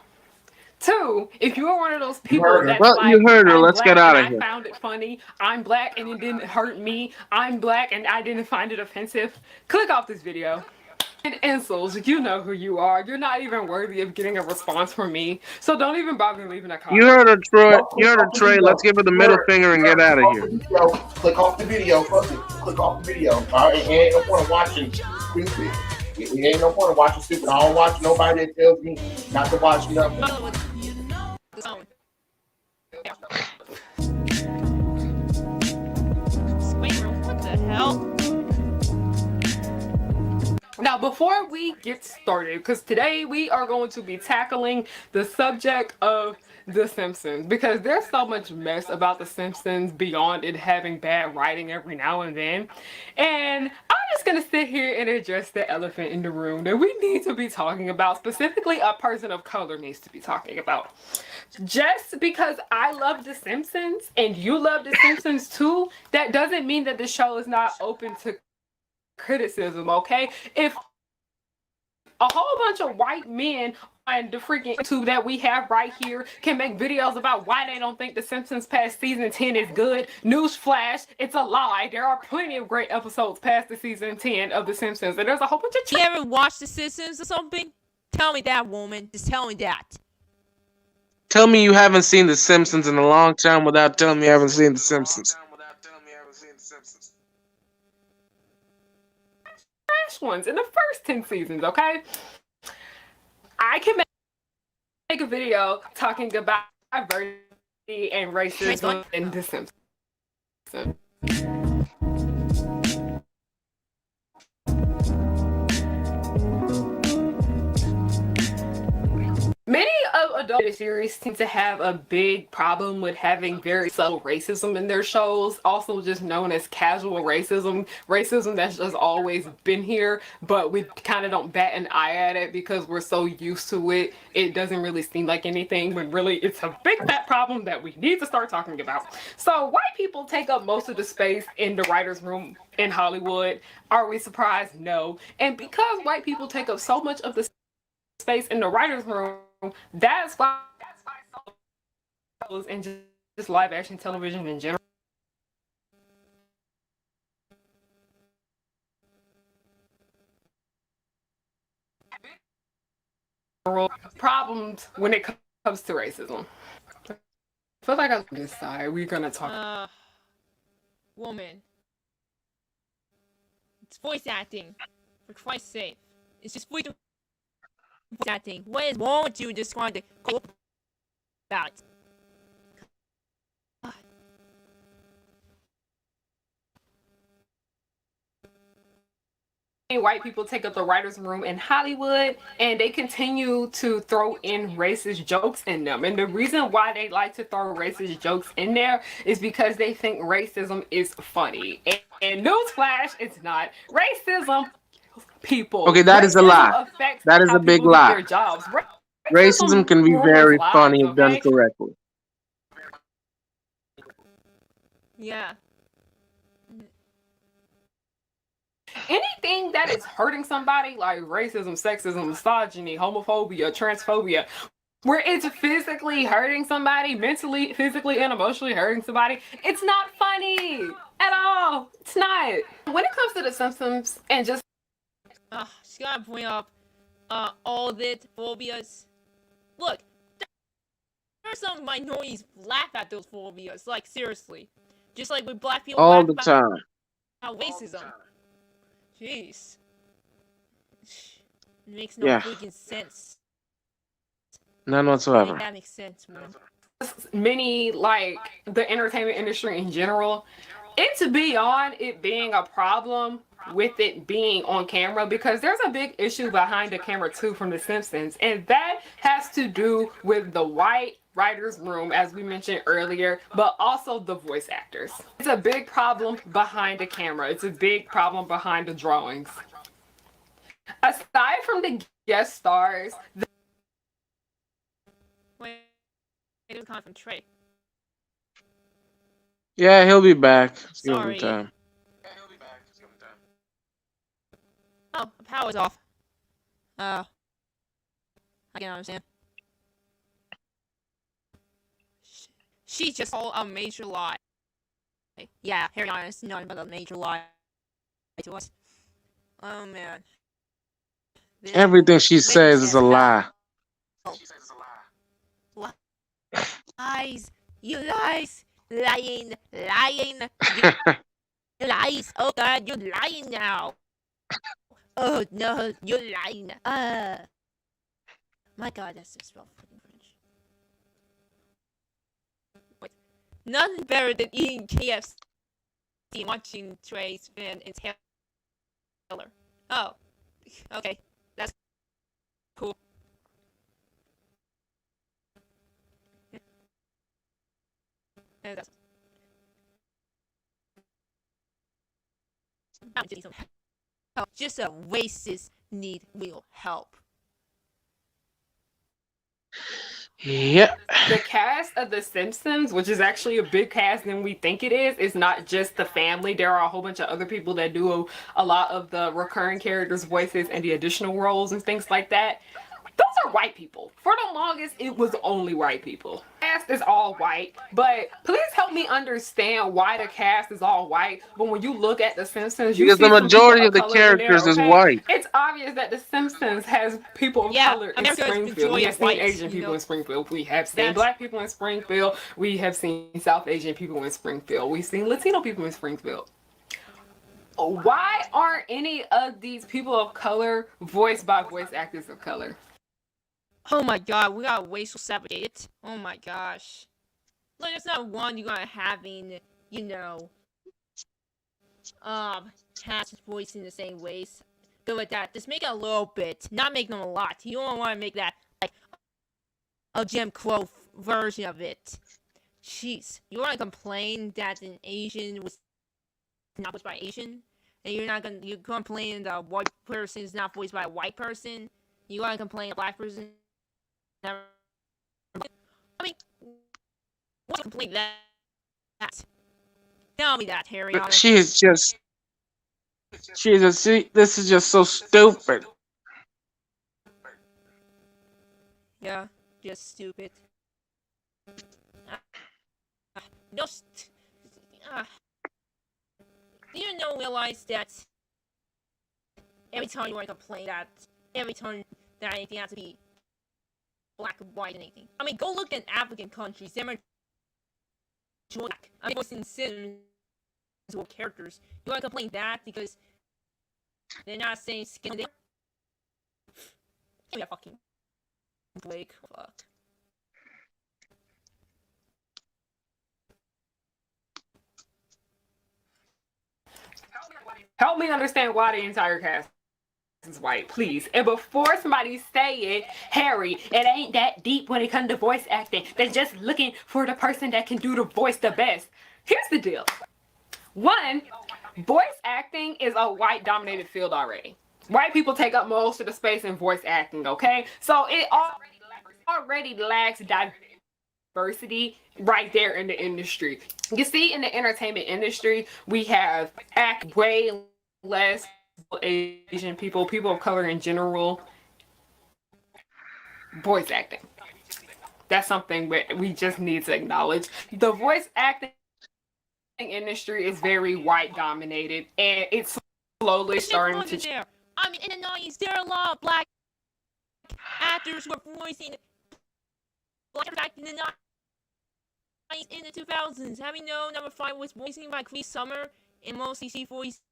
2, if you are one of those people that's like, you heard her. Let's get out of here. I found it funny. I'm black and it didn't hurt me. I'm black and I didn't find it offensive. Click off this video. And insults, you know who you are. You're not even worthy of getting a response from me. So don't even bother leaving a comment. You heard her, Troy. Let's give her the middle finger and get out of here. Click off the video. Fuck it. Click off the video. All right? It ain't no point of watching stupid. It ain't no point of watching stupid. I don't watch nobody that tells me not to watch nothing. Now, before we get started, because today we are going to be tackling the subject of The Simpsons, because there's so much mess about The Simpsons beyond it having bad writing every now and then. And I'm just going to sit here and address the elephant in the room that we need to be talking about, specifically a person of color needs to be talking about. Just because I love The Simpsons and you love The Simpsons too, that doesn't mean that the show is not open to criticism, okay? If a whole bunch of white men on the freaking YouTube that we have right here can make videos about why they don't think The Simpsons past season 10 is good, newsflash, it's a lie. There are plenty of great episodes past the season 10 of The Simpsons, and there's a whole bunch of... You ever watched The Simpsons or something? Tell me that, woman. Just tell me that. Tell me you haven't seen The Simpsons in a long time without telling me you haven't seen The Simpsons. Trash ones in the first 10 seasons, okay? I can make a video talking about diversity and racism in The Simpsons. Many of adult series tend to have a big problem with having very subtle racism in their shows, also just known as casual racism, racism that's just always been here, but we kind of don't bat an eye at it because we're so used to it. It doesn't really seem like anything, when really it's a big fat problem that we need to start talking about. So white people take up most of the space in the writer's room in Hollywood. Are we surprised? No. And because white people take up so much of the space in the writer's room, that's why and just live action television in general problems when it comes to racism. I feel like on this side we're gonna talk. Woman. It's voice acting. For Christ's sake. It's just voice acting. What is wrong with you just trying to go about it? White people take up the writer's room in Hollywood and they continue to throw in racist jokes in them. And the reason why they like to throw racist jokes in there is because they think racism is funny. And newsflash, it's not. Racism people. Okay, that is a lie. That is a big lie. Jobs. Racism can be very funny if done correctly. Yeah. Anything that is hurting somebody, like racism, sexism, misogyny, homophobia, transphobia, where it's physically hurting somebody, mentally, physically, and emotionally hurting somebody, it's not funny at all. It's not. When it comes to The Simpsons and just She's gotta bring up all the phobias. Look, there are some minorities laugh at those phobias. Like, seriously. Just like with black people all the time. About racism. Jeez. It makes no freaking sense. None whatsoever. That makes sense, man. Many, like, the entertainment industry in general, it's beyond it being a problem with it being on camera, because there's a big issue behind the camera too from The Simpsons, and that has to do with the white writer's room, as we mentioned earlier, but also the voice actors. It's a big problem behind the camera. It's a big problem behind the drawings. Aside from the guest stars, Wait, it was coming from Trey. Yeah, he'll be back. Sorry. Time. Oh, the power's off. I can understand. She just told a major lie. Yeah, Harryianna is knowing about a major lie to us. Oh man. Everything she says is a lie. Lies. You lies. Lying. You lies. Oh god, you're lying now. Oh no, you're lying. My god, that's just spelled fucking French. Wait. Nothing better than eating KFC and watching Trey's Finn and Taylor. Oh, Okay, that's cool. Yeah, that's I'm just some help. Just a racist need real help. Yep. The cast of The Simpsons, which is actually a big cast than we think it is not just the family. There are a whole bunch of other people that do a lot of the recurring characters' voices and the additional roles and things like that. Those are white people. For the longest, it was only white people. The cast is all white, but please help me understand why the cast is all white. But when you look at The Simpsons, you Because the see some people majority of of the color in there, characters is okay? white. It's obvious that The Simpsons has people of color in America is Springfield. We majority have seen white, Asian you people know? in Springfield. We have seen That's- black people in Springfield. We have seen South Asian people in Springfield. We've seen Latino people in Springfield. Why aren't any of these people of color voiced by voice actors of color? Oh my god, we got racial segregated. Oh my gosh. Like, there's not one you're gonna having, you know, cast voice in the same ways. Go with that. Just make it a little bit, not make them a lot. You don't want to make that like a Jim Crow version of it. Jeez, you want to complain that an Asian was not voiced by Asian, and you complain that a white person is not voiced by a white person. You want to complain a black person. I mean, what's complain that? Tell me that, Harryianna. But this is just so stupid. Yeah, just stupid. No, do you realize that every time you want to complain that every time that anything has to be black and white and anything. I mean, go look at African countries. They're black. I mean, in Simpsons characters. You want to complain that because they're not saying skin. Give me a fucking break. Fuck. Help me understand why the entire cast is white, please. And before somebody say it, Harry, it ain't that deep when it comes to voice acting. They're just looking for the person that can do the voice the best. Here's the deal. One, voice acting is a white-dominated field already. White people take up most of the space in voice acting, okay? So it already lacks diversity right there in the industry. You see, in the entertainment industry, we have way less Asian people, people of color in general, voice acting. That's something we just need to acknowledge. The voice acting industry is very white dominated, and it's slowly starting to change. I mean, in the 90s, there are a lot of black actors who were voicing black acting in the 90s, in the 2000s. Have you know number 5 was voicing by Cree Summer, and mostly she voiced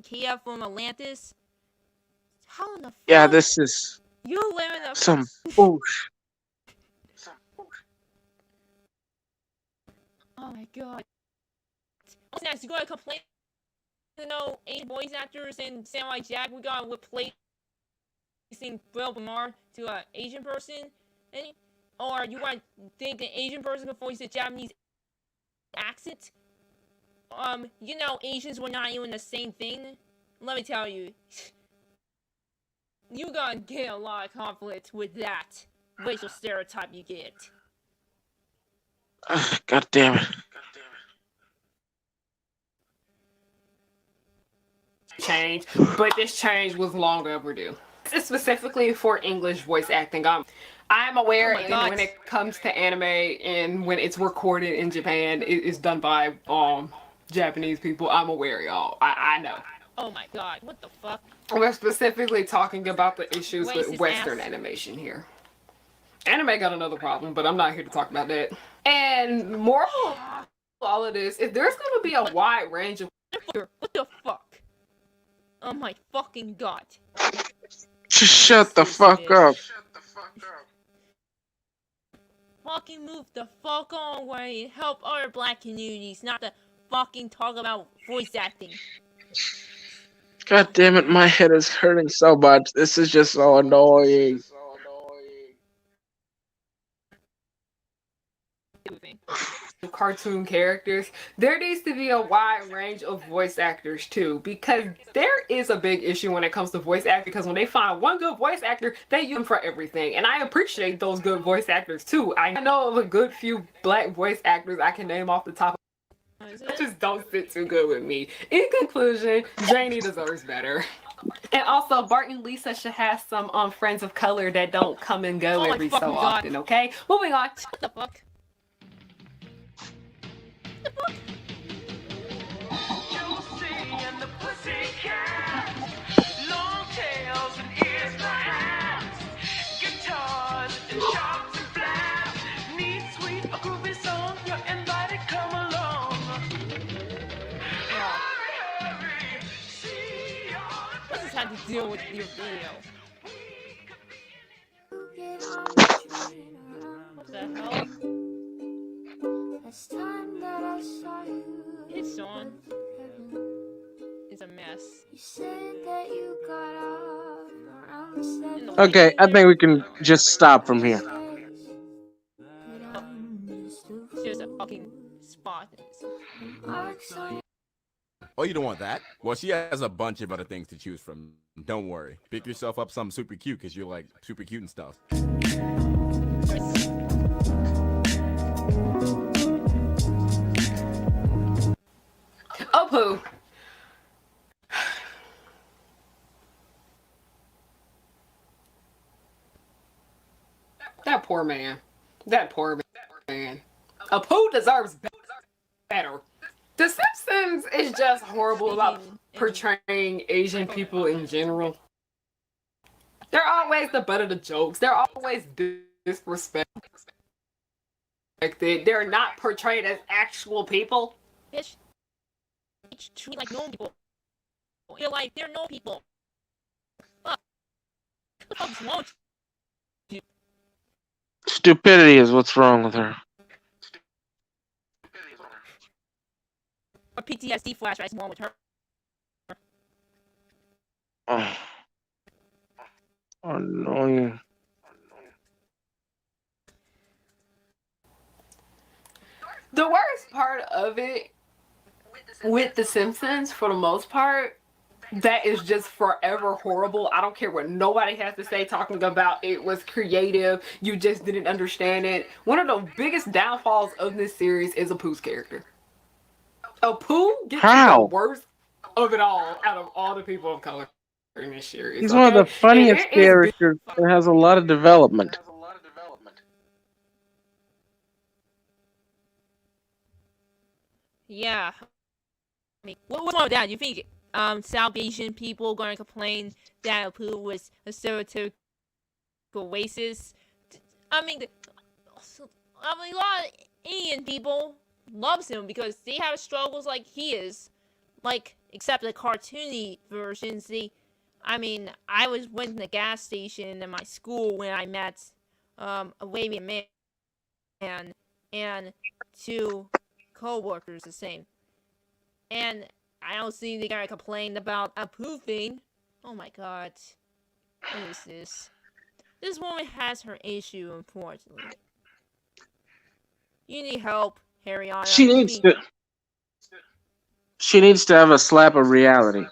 Kia from Atlantis? How in the fuck? Yeah, this is You live in a some bullshit. Oh my god. What's next? You gotta complain Asian voice actors and Samurai Jack, we gotta replace Bill Lamar to an Asian person? Or you want to think an Asian person can voice a Japanese accent? Asians were not even the same thing. Let me tell you, you gonna get a lot of conflict with that racial stereotype you get. God damn it. Change, but this change was long overdue. This is specifically for English voice acting. I'm aware when it comes to anime and when it's recorded in Japan, it is done by Japanese people. I'm aware, y'all. I know. Oh my god, what the fuck? We're specifically talking about the issues with Racist Western ass. animation here. Anime got another problem, but I'm not here to talk about that. And moral of all of this, if there's going to be a wide range of... What the fuck? Oh my fucking god. Just shut the fuck up. Fucking move the fuck on away and help other black communities, not to fucking talk about voice acting. God damn it, my head is hurting so much. This is just so annoying. Cartoon characters, there needs to be a wide range of voice actors too, because there is a big issue when it comes to voice acting, because when they find one good voice actor, they use them for everything, and I appreciate those good voice actors too. I know of a good few black voice actors I can name off the top. That just don't sit too good with me. In conclusion, Janie deserves better. And also, Bart and Lisa should have some friends of color that don't come and go every so often, okay? Moving on. What the fuck? What does this have to deal with your video? What the hell? His song is a mess. Okay, I think we can just stop from here. It's just a fucking spot. Oh, you don't want that? Well, she has a bunch of other things to choose from. Don't worry. Pick yourself up something super cute because you're like super cute and stuff. Oh, poo. That poor man. That poor man. Apu deserves better. The Simpsons is just horrible about portraying Asian people in general. They're always the butt of the jokes. They're always disrespected. They're not portrayed as actual people. Bitch. Treat like normal people. You're like, they're no people. Fuck. What the fuck's wrong with you? Stupidity is what's wrong with her. Or PTSD flashbacks wrong with her. Oh, annoying. The worst part of it with The Simpsons, for the most part, that is just forever horrible. I don't care what nobody has to say talking about it was creative. You just didn't understand it. One of the biggest downfalls of this series is Apu's character. Apu gets the worst of it all out of all the people of color in this series. He's one of the funniest characters that has a lot of development. Yeah. I mean, what's wrong with that? You think South Asian people going to complain that Apu was a stereotypical racist? I mean, a lot of Indian people loves him because they have struggles like he is. Like, except the cartoony versions, I went to the gas station in my school when I met a Arabian man and two co-workers the same. And I don't see the guy complain about Apu thing. Oh my god. What is this? This woman has her issue, unfortunately. You need help, Harryianna. She needs to have a slap of reality.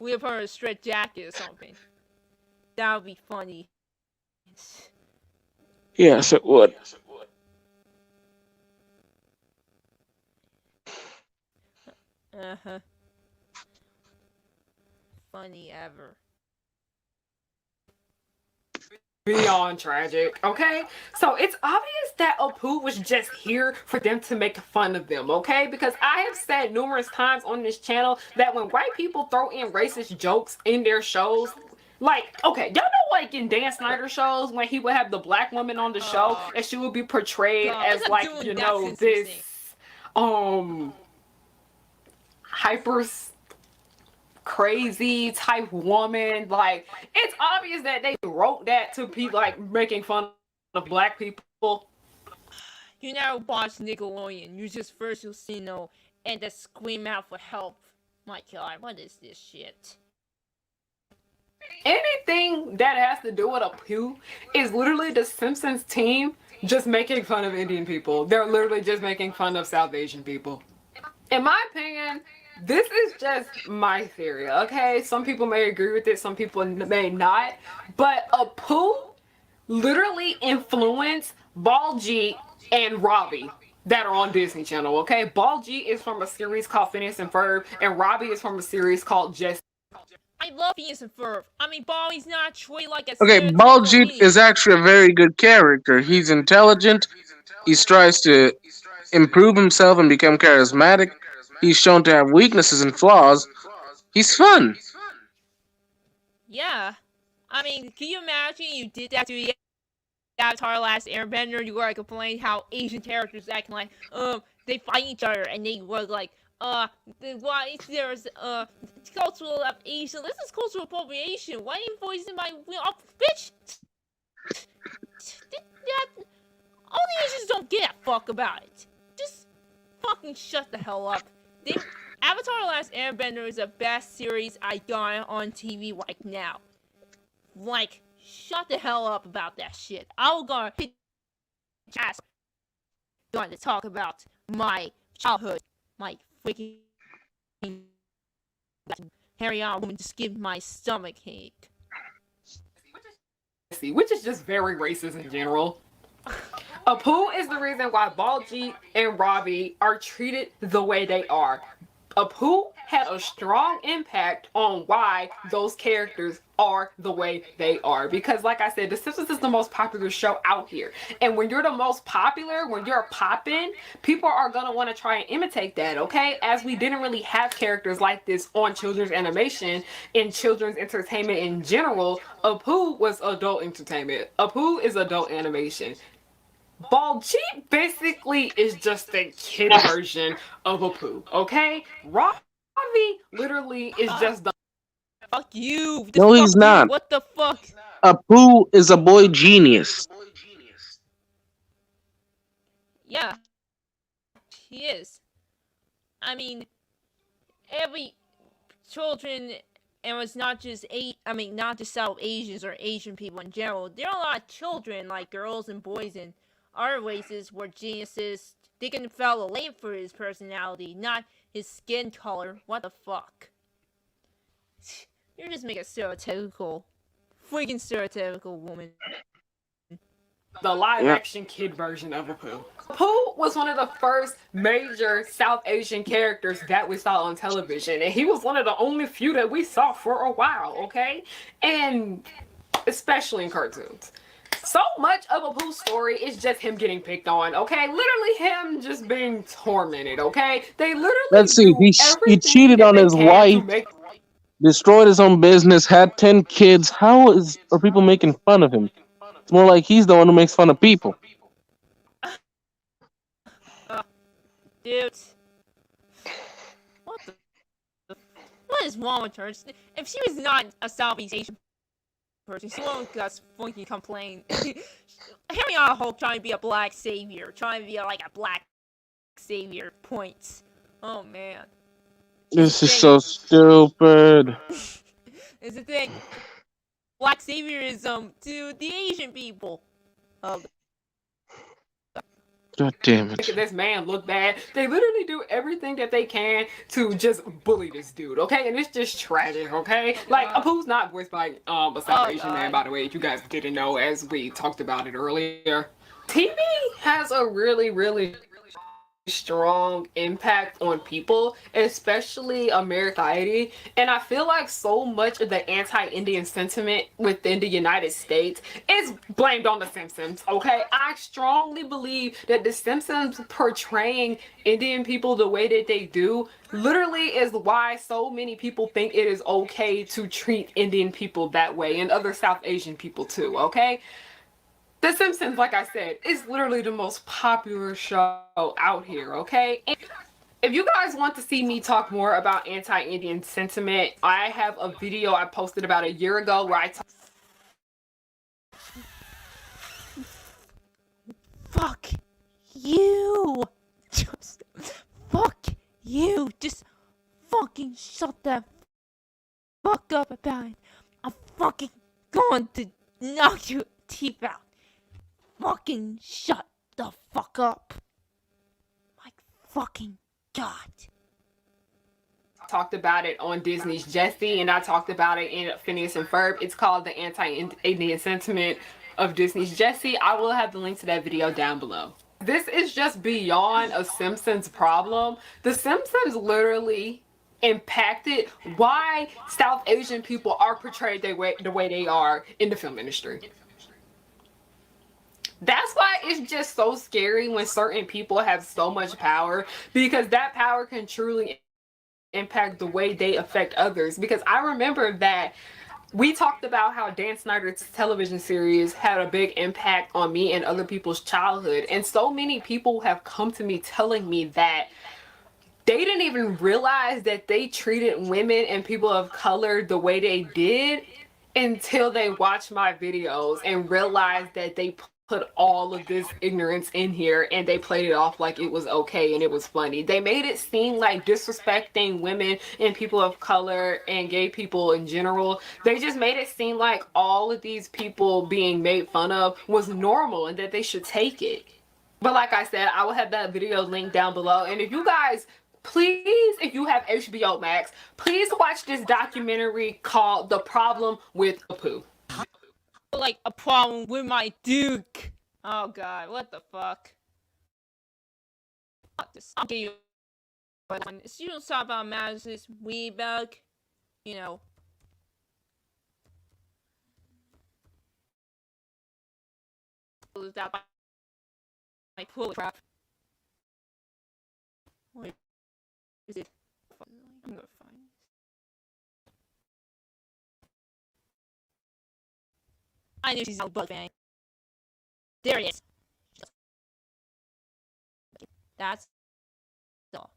We have her a straight jacket or something. That would be funny. Yes, it would. Uh-huh. Funny ever. Beyond tragic, okay? So it's obvious that Apu was just here for them to make fun of them, okay? Because I have said numerous times on this channel that when white people throw in racist jokes in their shows, like, okay, y'all know like in Dan Snyder shows when he would have the black woman on the show and she would be portrayed as like, you know, this hyper crazy type woman. Like, it's obvious that they wrote that to be like making fun of black people. You never watch Nickelodeon. You just first you'll see and just scream out for help. My God, what is this shit? Anything that has to do with a pew is literally the Simpsons team just making fun of Indian people. They're literally just making fun of South Asian people. In my opinion, this is just my theory, okay? Some people may agree with it, some people may not. But Apu literally influenced Baljeet and Robbie that are on Disney Channel, okay? Baljeet is from a series called Phineas and Ferb, and Robbie is from a series called Jesse. I love Phineas and Ferb. I mean, Bobby's not treated like a Okay, stereotypical Baljeet Indian. is actually a very good character. He's intelligent. He tries to improve himself and become charismatic. He's shown to have weaknesses and flaws. He's fun. Yeah. I mean, can you imagine you did that to the Avatar Last Airbender? You were like complaining how Asian characters acting like, they fight each other and they were like, why there's, cultural appropriation. This is cultural appropriation. Why are you voicing my, bitch? That, all the Asians don't give a fuck about it. Just fucking shut the hell up. Avatar The Last Airbender is the best series I got on TV right now. Like, shut the hell up about that shit. I'll go hit your ass going to talk about my childhood. My freaking Harryianna woman just give my stomach ache. Which is just very racist in general. Apu is the reason why Baljeet and Robbie are treated the way they are. Apu had a strong impact on why those characters are the way they are. Because like I said, The Simpsons is the most popular show out here. And when you're the most popular, when you're popping, people are going to want to try and imitate that, okay? As we didn't really have characters like this on children's animation, in children's entertainment in general, Apu was adult entertainment. Apu is adult animation. Baljeet basically is just a kid version of Apu, okay? Robbie literally is just the... Fuck you! No, he's not. What the fuck? Apu is a boy genius. Yeah, he is. I mean, every children, and it's not just not just South Asians or Asian people in general. There are a lot of children, like girls and boys and other races, were geniuses. They can fell away for his personality, not his skin color. What the fuck? You're just making a stereotypical, freaking stereotypical woman. The live-action kid version of Apu. Apu was one of the first major South Asian characters that we saw on television, and he was one of the only few that we saw for a while, okay? And especially in cartoons. So much of Apu's story is just him getting picked on, okay? Literally him just being tormented, okay? They literally Let's see, he cheated on his wife, destroyed his own business, had 10 kids. How are people making fun of him? It's more like he's the one who makes fun of people. Dude. What is wrong with her? If she was not a Southeast Asian person, she won't just fucking complain. Harryianna Hope trying to be a black savior, trying to be like a black savior points. Oh man. This is so stupid. It's the thing. Black saviorism to the Asian people. God damn it. This man look bad. They literally do everything that they can to just bully this dude, okay? And it's just tragic, okay? Like, Apu's not voiced by a South Asian man, by the way, if you guys didn't know, as we talked about it earlier. TV has a really strong impact on people, especially American, and I feel like so much of the anti-Indian sentiment within the United States is blamed on The Simpsons, okay? I strongly believe that The Simpsons portraying Indian people the way that they do literally is why so many people think it is okay to treat Indian people that way, and other South Asian people too, okay? The Simpsons, like I said, is literally the most popular show out here, okay? And if you guys want to see me talk more about anti-Indian sentiment, I have a video I posted about a year ago where I talk. Fuck you! Fuck you! Just fucking shut the fuck up about it, I'm fucking going to knock your teeth out. Fucking shut the fuck up. My fucking god. Talked about it on Disney's Jesse, and I talked about it in Phineas and Ferb. It's called the anti-Indian sentiment of Disney's Jesse. I will have the link to that video down below. This is just beyond a Simpsons problem. The Simpsons literally impacted why South Asian people are portrayed the way they are in the film industry. That's why it's just so scary when certain people have so much power, because that power can truly impact the way they affect others. Because I remember that we talked about how Dan Snyder's television series had a big impact on me and other people's childhood, and so many people have come to me telling me that they didn't even realize that they treated women and people of color the way they did until they watched my videos and realized that they put all of this ignorance in here and they played it off like it was okay and it was funny. They made it seem like disrespecting women and people of color and gay people in general. They just made it seem like all of these people being made fun of was normal and that they should take it. But like I said, I will have that video linked down below. And if you guys, please, if you have HBO Max, please watch this documentary called The Problem with Apu. Like a problem with my Duke. Oh god, what the fuck? I'll get you one. You don't talk about Madison's weed bag, you know. That like holy crap. Wait, is it? I'm gonna find this. I knew she's no bug fan. There it is. That's all.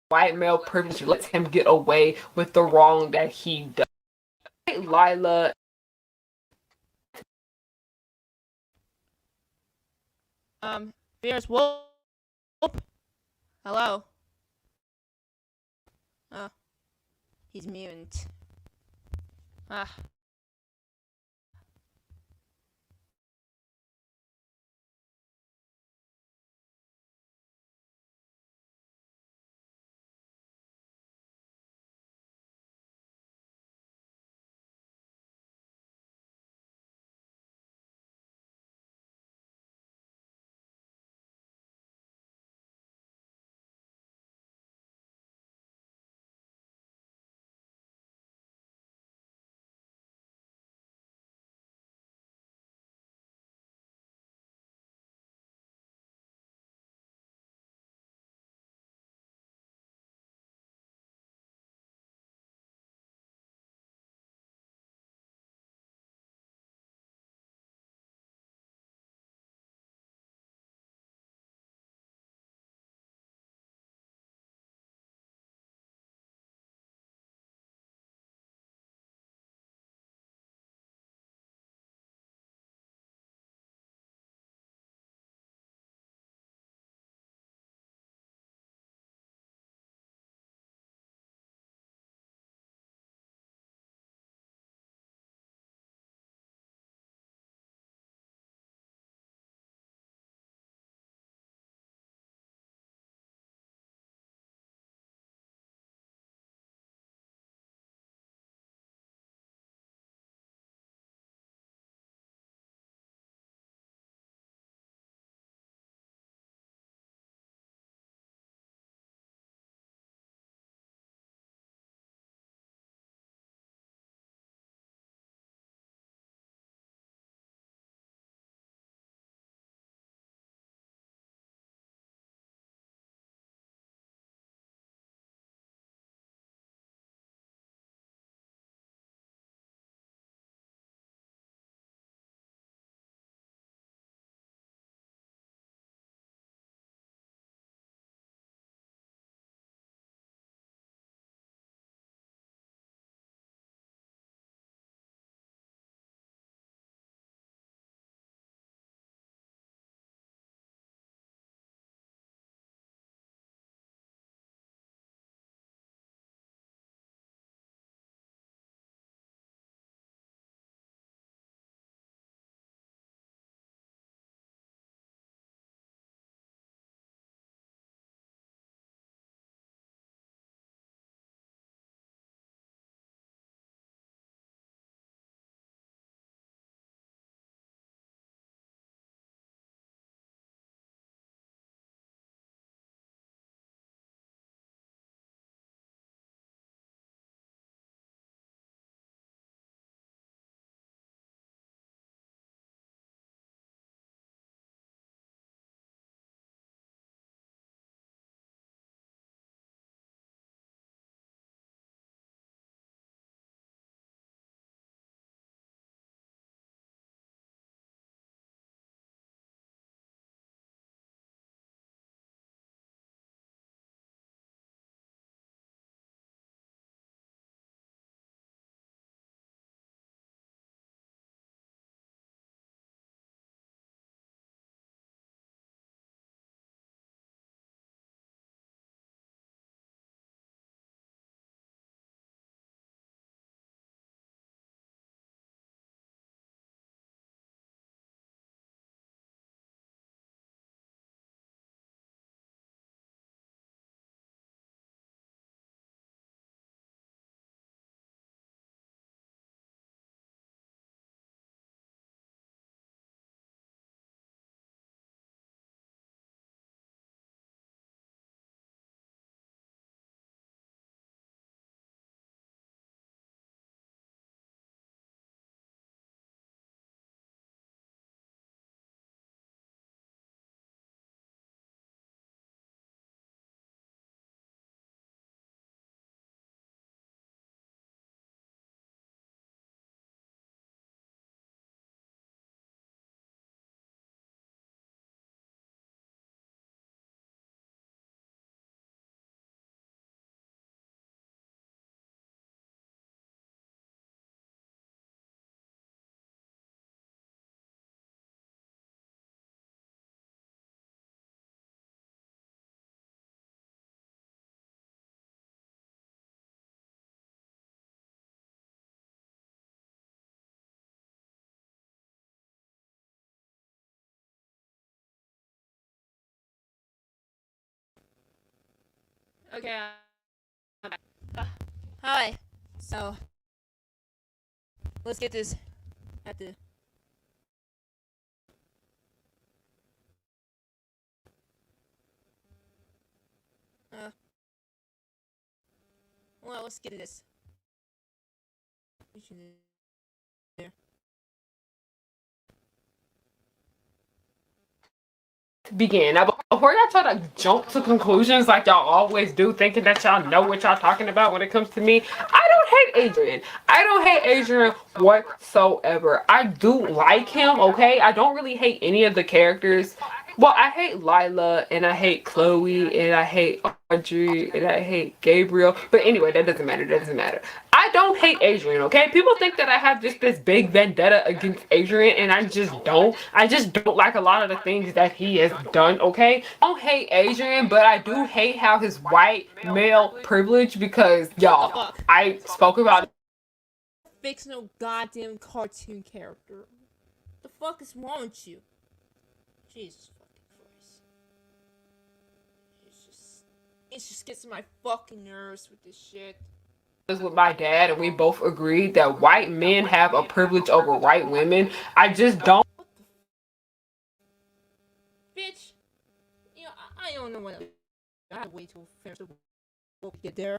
White male privilege lets him get away with the wrong that he does. Lila. Fierce Wolf. Hello. He's mutant. Okay. Hi. So, let's get this at the. Well, let's get this. There. Begin. Now, before y'all try to jump to conclusions like y'all always do, thinking that y'all know what y'all talking about when it comes to me, I don't hate Adrien. I don't hate Adrien whatsoever. I do like him, okay? I don't really hate any of the characters. Well, I hate Lila, and I hate Chloe, and I hate Audrey, and I hate Gabriel. But anyway, that doesn't matter. That doesn't matter. I don't hate Adrien, okay? People think that I have just this big vendetta against Adrien, and I just don't. I just don't like a lot of the things that he has done, okay? I don't hate Adrien, but I do hate how his white male privilege, because, y'all, I spoke about Fix no goddamn cartoon character. The fuck is wrong with you? Jesus fucking Christ. It just gets on my fucking nerves with this shit. this with my dad, and we both agreed that white men have a privilege over white women. I just don't. Bitch, you know, I don't know what. I have to wait till finish the get there.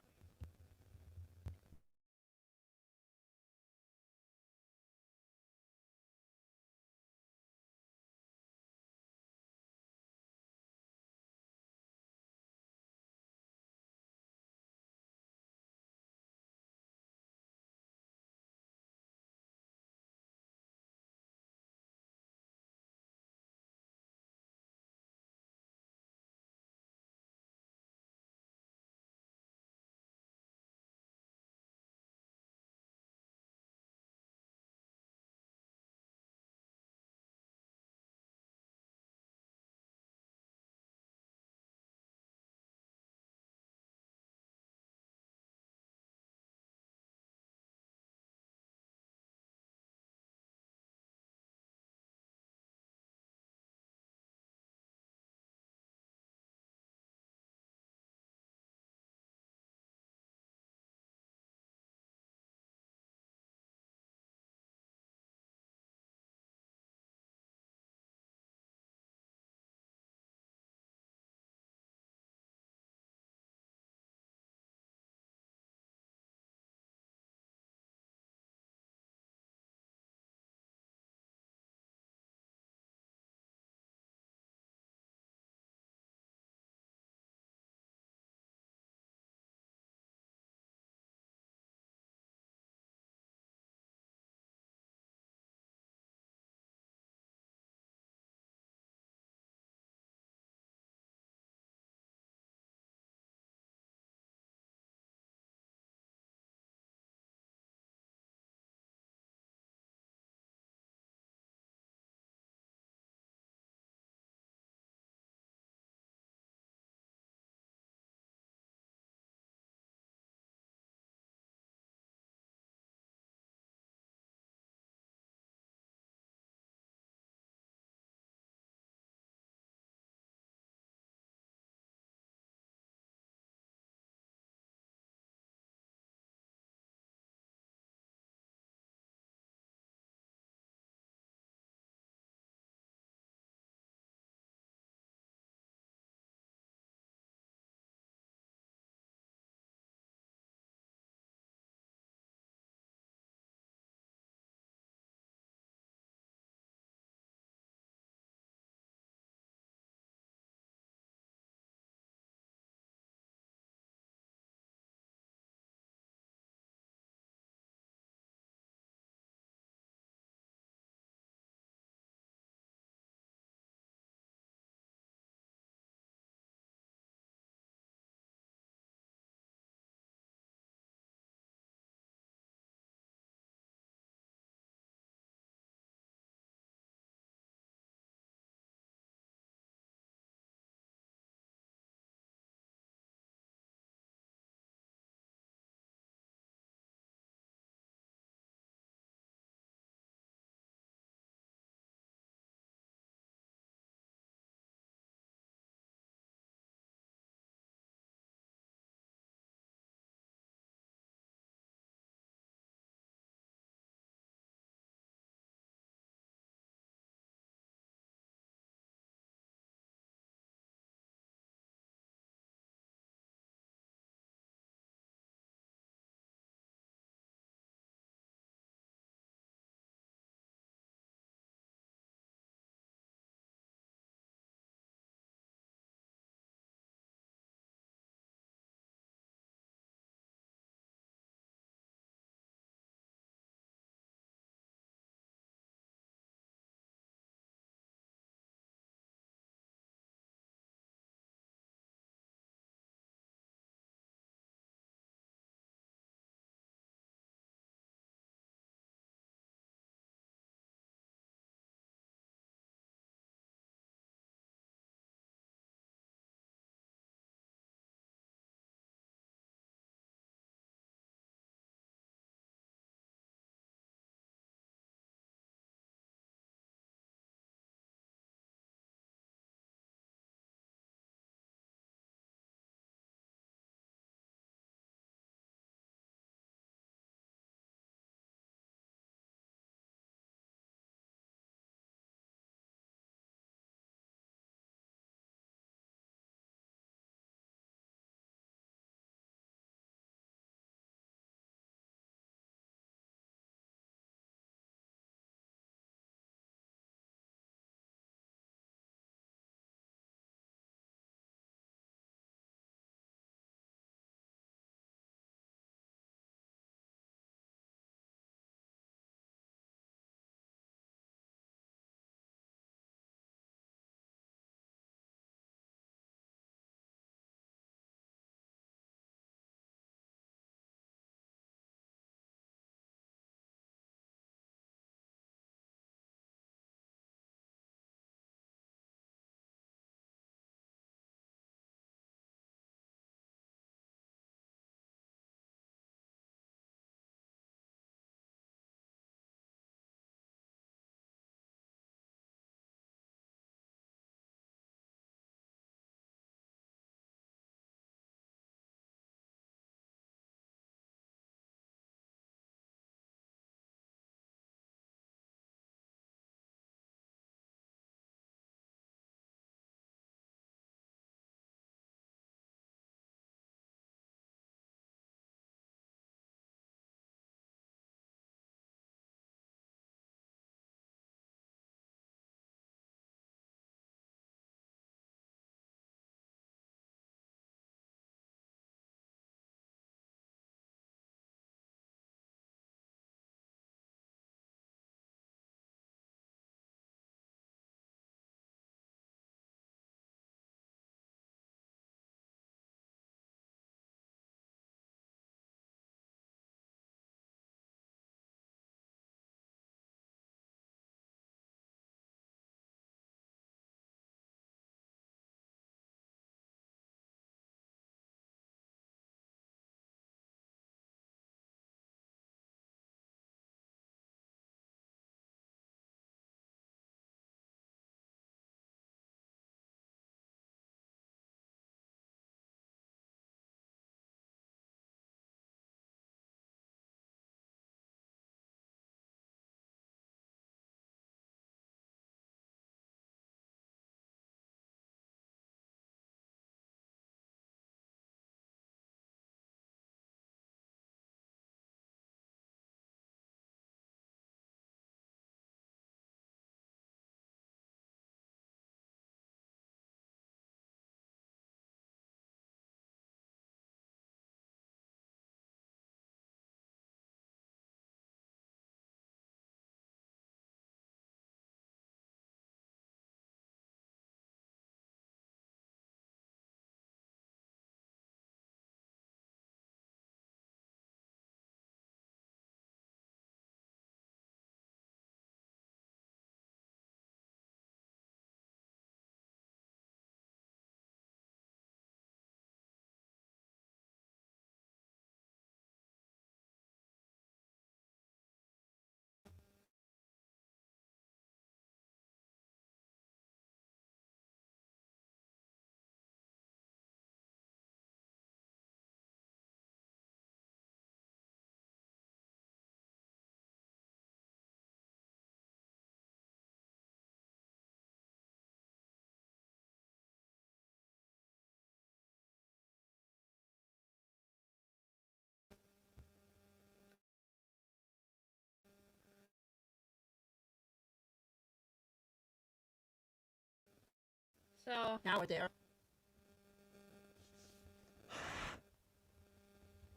So now we're there.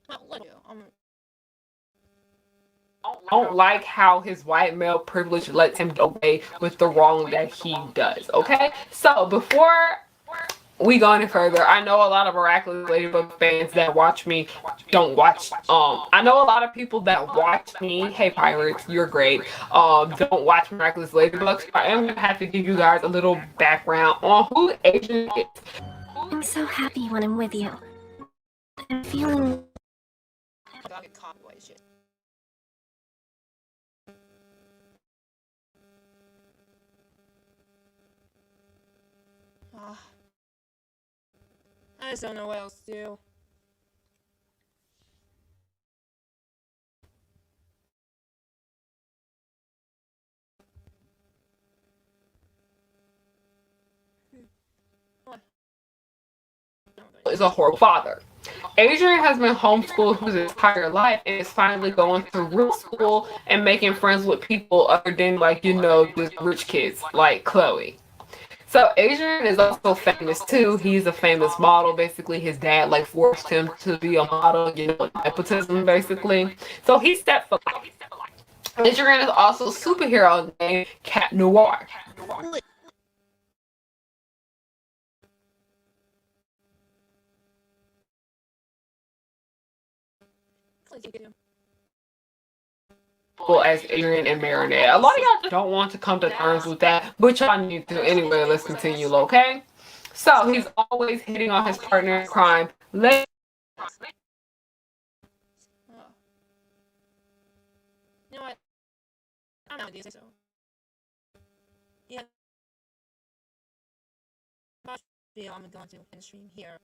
Well, look, Don't like how his white male privilege lets him get away with the wrong that he does. Okay, so before we go any further, I know a lot of Miraculous Ladybug fans that watch me don't watch. I know a lot of people that watch me. Hey pirates, you're great. Don't watch Miraculous Ladybug. So I am gonna have to give you guys a little background on who Adrien is. I'm so happy when I'm with you. I'm feeling. I'll get copyright shit. I just don't know what else to do. Is a horrible father. Adrien has been homeschooled his entire life and is finally going to real school and making friends with people other than, like, you know, just rich kids like Chloe. So Adrien is also famous too. He's a famous model. Basically, his dad like forced him to be a model, you know, nepotism basically. So he stepped for life. Adrien is also a superhero named Cat Noir. As Adrien and Marinette. A lot of y'all just don't want to come to terms with that, but y'all need to anyway. Let's continue, okay? So he's always hitting on his partner in crime. You know what? I'm not doing so. Yeah. I'm going to end stream here.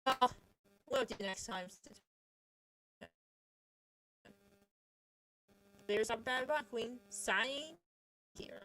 Well, we'll do next time. There's a bad queen signing here.